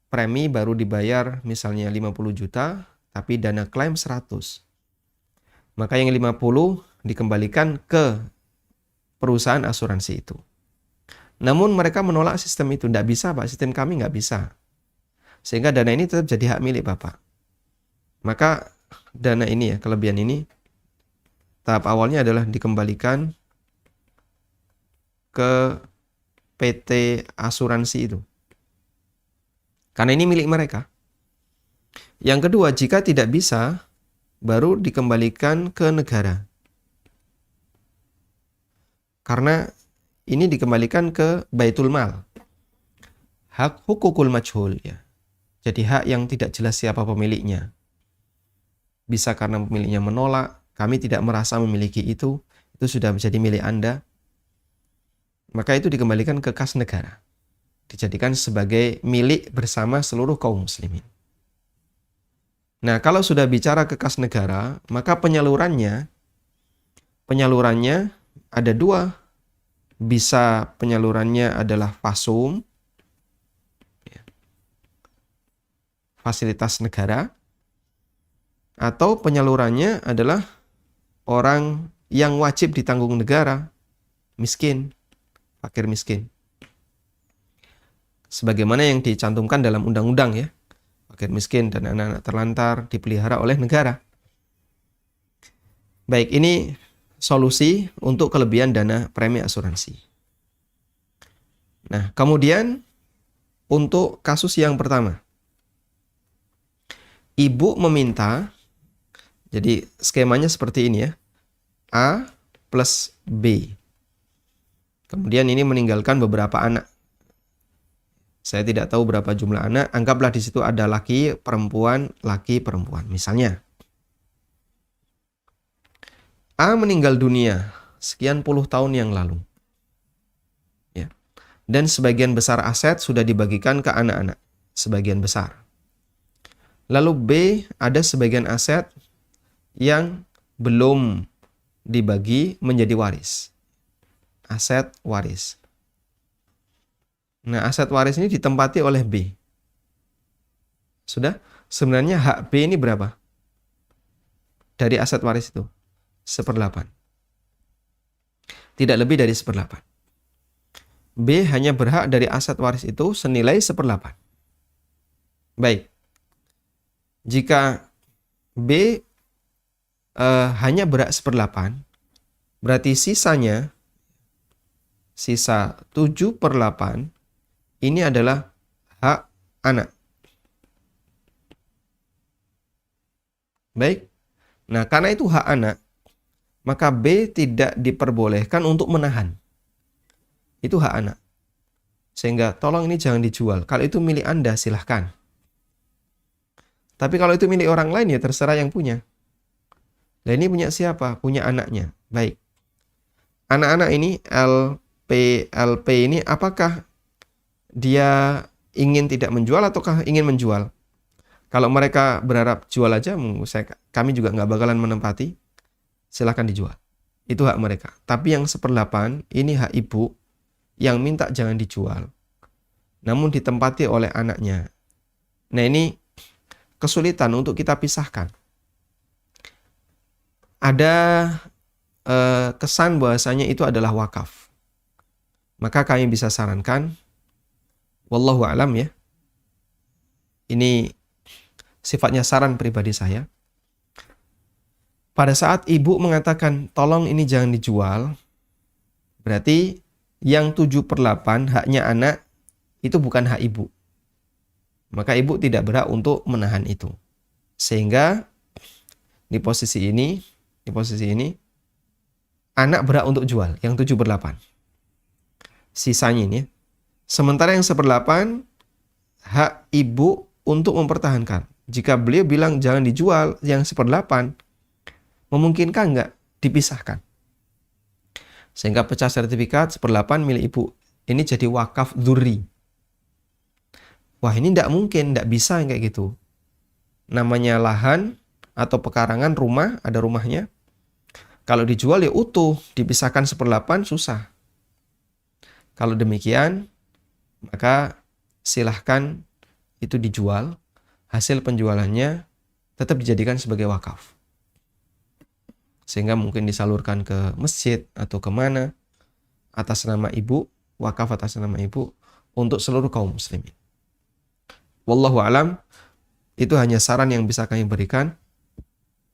Premi baru dibayar misalnya 50 juta, tapi dana klaim 100. Maka yang 50 dikembalikan ke perusahaan asuransi itu. Namun mereka menolak sistem itu. Tidak bisa Pak, sistem kami nggak bisa. Sehingga dana ini tetap jadi hak milik Bapak. Maka dana ini ya, kelebihan ini, tahap awalnya adalah dikembalikan ke PT asuransi itu. Karena ini milik mereka. Yang kedua, jika tidak bisa, baru dikembalikan ke negara. Karena ini dikembalikan ke Baitul Mal. Hak hukukul majhul ya. Jadi hak yang tidak jelas siapa pemiliknya. Bisa karena pemiliknya menolak, kami tidak merasa memiliki itu sudah menjadi milik Anda. Maka itu dikembalikan ke kas negara. Dijadikan sebagai milik bersama seluruh kaum muslimin. Nah, kalau sudah bicara ke kas negara, maka penyalurannya ada dua. Bisa penyalurannya adalah fasum, fasilitas negara, atau penyalurannya adalah orang yang wajib ditanggung negara, miskin, fakir miskin. Sebagaimana yang dicantumkan dalam undang-undang ya, fakir miskin dan anak-anak terlantar dipelihara oleh negara. Baik, ini solusi untuk kelebihan dana premi asuransi. Nah, kemudian untuk kasus yang pertama. Ibu meminta, jadi skemanya seperti ini ya, A plus B. Kemudian ini meninggalkan beberapa anak. Saya tidak tahu berapa jumlah anak, anggaplah di situ ada laki, perempuan, misalnya. A meninggal dunia sekian puluh tahun yang lalu. Ya. Dan sebagian besar aset sudah dibagikan ke anak-anak, sebagian besar. Lalu B ada sebagian aset yang belum dibagi menjadi waris. Aset waris. Nah, aset waris ini ditempati oleh B. Sudah? Sebenarnya hak B ini berapa? Dari aset waris itu? 1/8. Tidak lebih dari 1/8. B hanya berhak dari aset waris itu senilai 1/8. Baik. Jika B hanya berhak 1/8, berarti sisa 7/8 ini adalah hak anak. Baik. Nah, karena itu hak anak, maka B tidak diperbolehkan untuk menahan. Itu hak anak. Sehingga tolong ini jangan dijual. Kalau itu milik Anda, silahkan. Tapi kalau itu milik orang lain, ya terserah yang punya. Nah, ini punya siapa? Punya anaknya. Baik. Anak-anak ini, LP ini, apakah dia ingin tidak menjual ataukah ingin menjual? Kalau mereka berharap jual aja, kami juga nggak bakalan menempati. Silahkan dijual. Itu hak mereka. Tapi yang 1/8 ini hak ibu yang minta jangan dijual. Namun ditempati oleh anaknya. Nah, ini kesulitan untuk kita pisahkan. Ada kesan bahwasanya itu adalah wakaf. Maka kami bisa sarankan, wallahu a'lam ya. Ini sifatnya saran pribadi saya. Pada saat ibu mengatakan tolong ini jangan dijual, berarti yang 7/8 haknya anak itu bukan hak ibu. Maka ibu tidak berhak untuk menahan itu. Sehingga di posisi ini anak berhak untuk jual yang 7/8. Sisanya ini. Sementara yang 1/8 hak ibu untuk mempertahankan. Jika beliau bilang jangan dijual yang 1/8, memungkinkan nggak dipisahkan? Sehingga pecah sertifikat 1/8 milik ibu. Ini jadi wakaf dzurri. Wah, ini tidak mungkin, tidak bisa yang kayak gitu. Namanya lahan atau pekarangan rumah, ada rumahnya. Kalau dijual ya utuh, dipisahkan 1/8 susah. Kalau demikian, maka silahkan itu dijual. Hasil penjualannya tetap dijadikan sebagai wakaf. sehingga mungkin disalurkan ke masjid atau kemana atas nama ibu, wakaf atas nama ibu untuk seluruh kaum muslimin. Wallahu alam, itu hanya saran yang bisa kami berikan,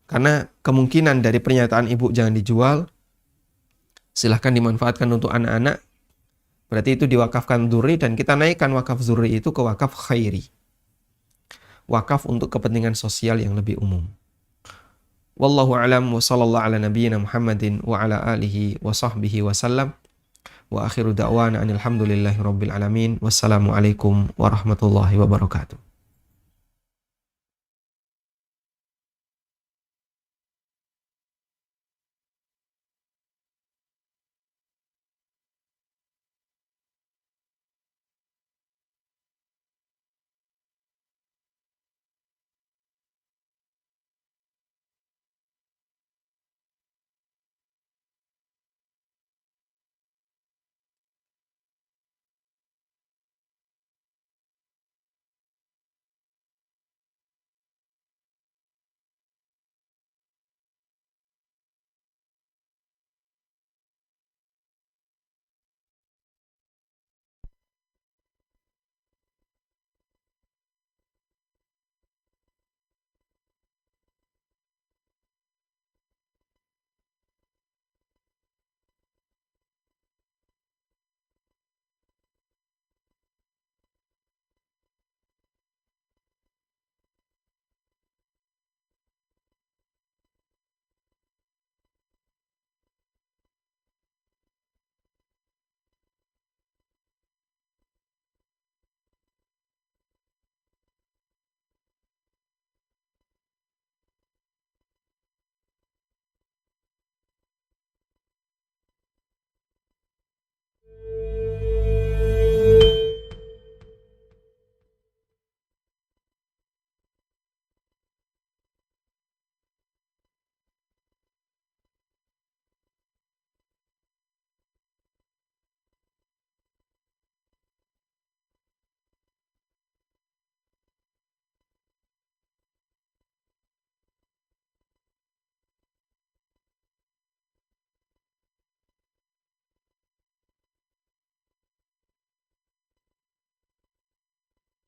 karena kemungkinan dari pernyataan ibu jangan dijual, silahkan dimanfaatkan untuk anak-anak, berarti itu diwakafkan dzurri, dan kita naikkan wakaf dzurri itu ke wakaf khairi, wakaf untuk kepentingan sosial yang lebih umum. Wallahu alam, wa sallallahu ala nabiyyina Muhammadin wa ala alihi wa sahbihi wa sallam, wa akhiru da'wana anil hamdulillahi rabbil alamin. Wassalamualaikum warahmatullahi wabarakatuh.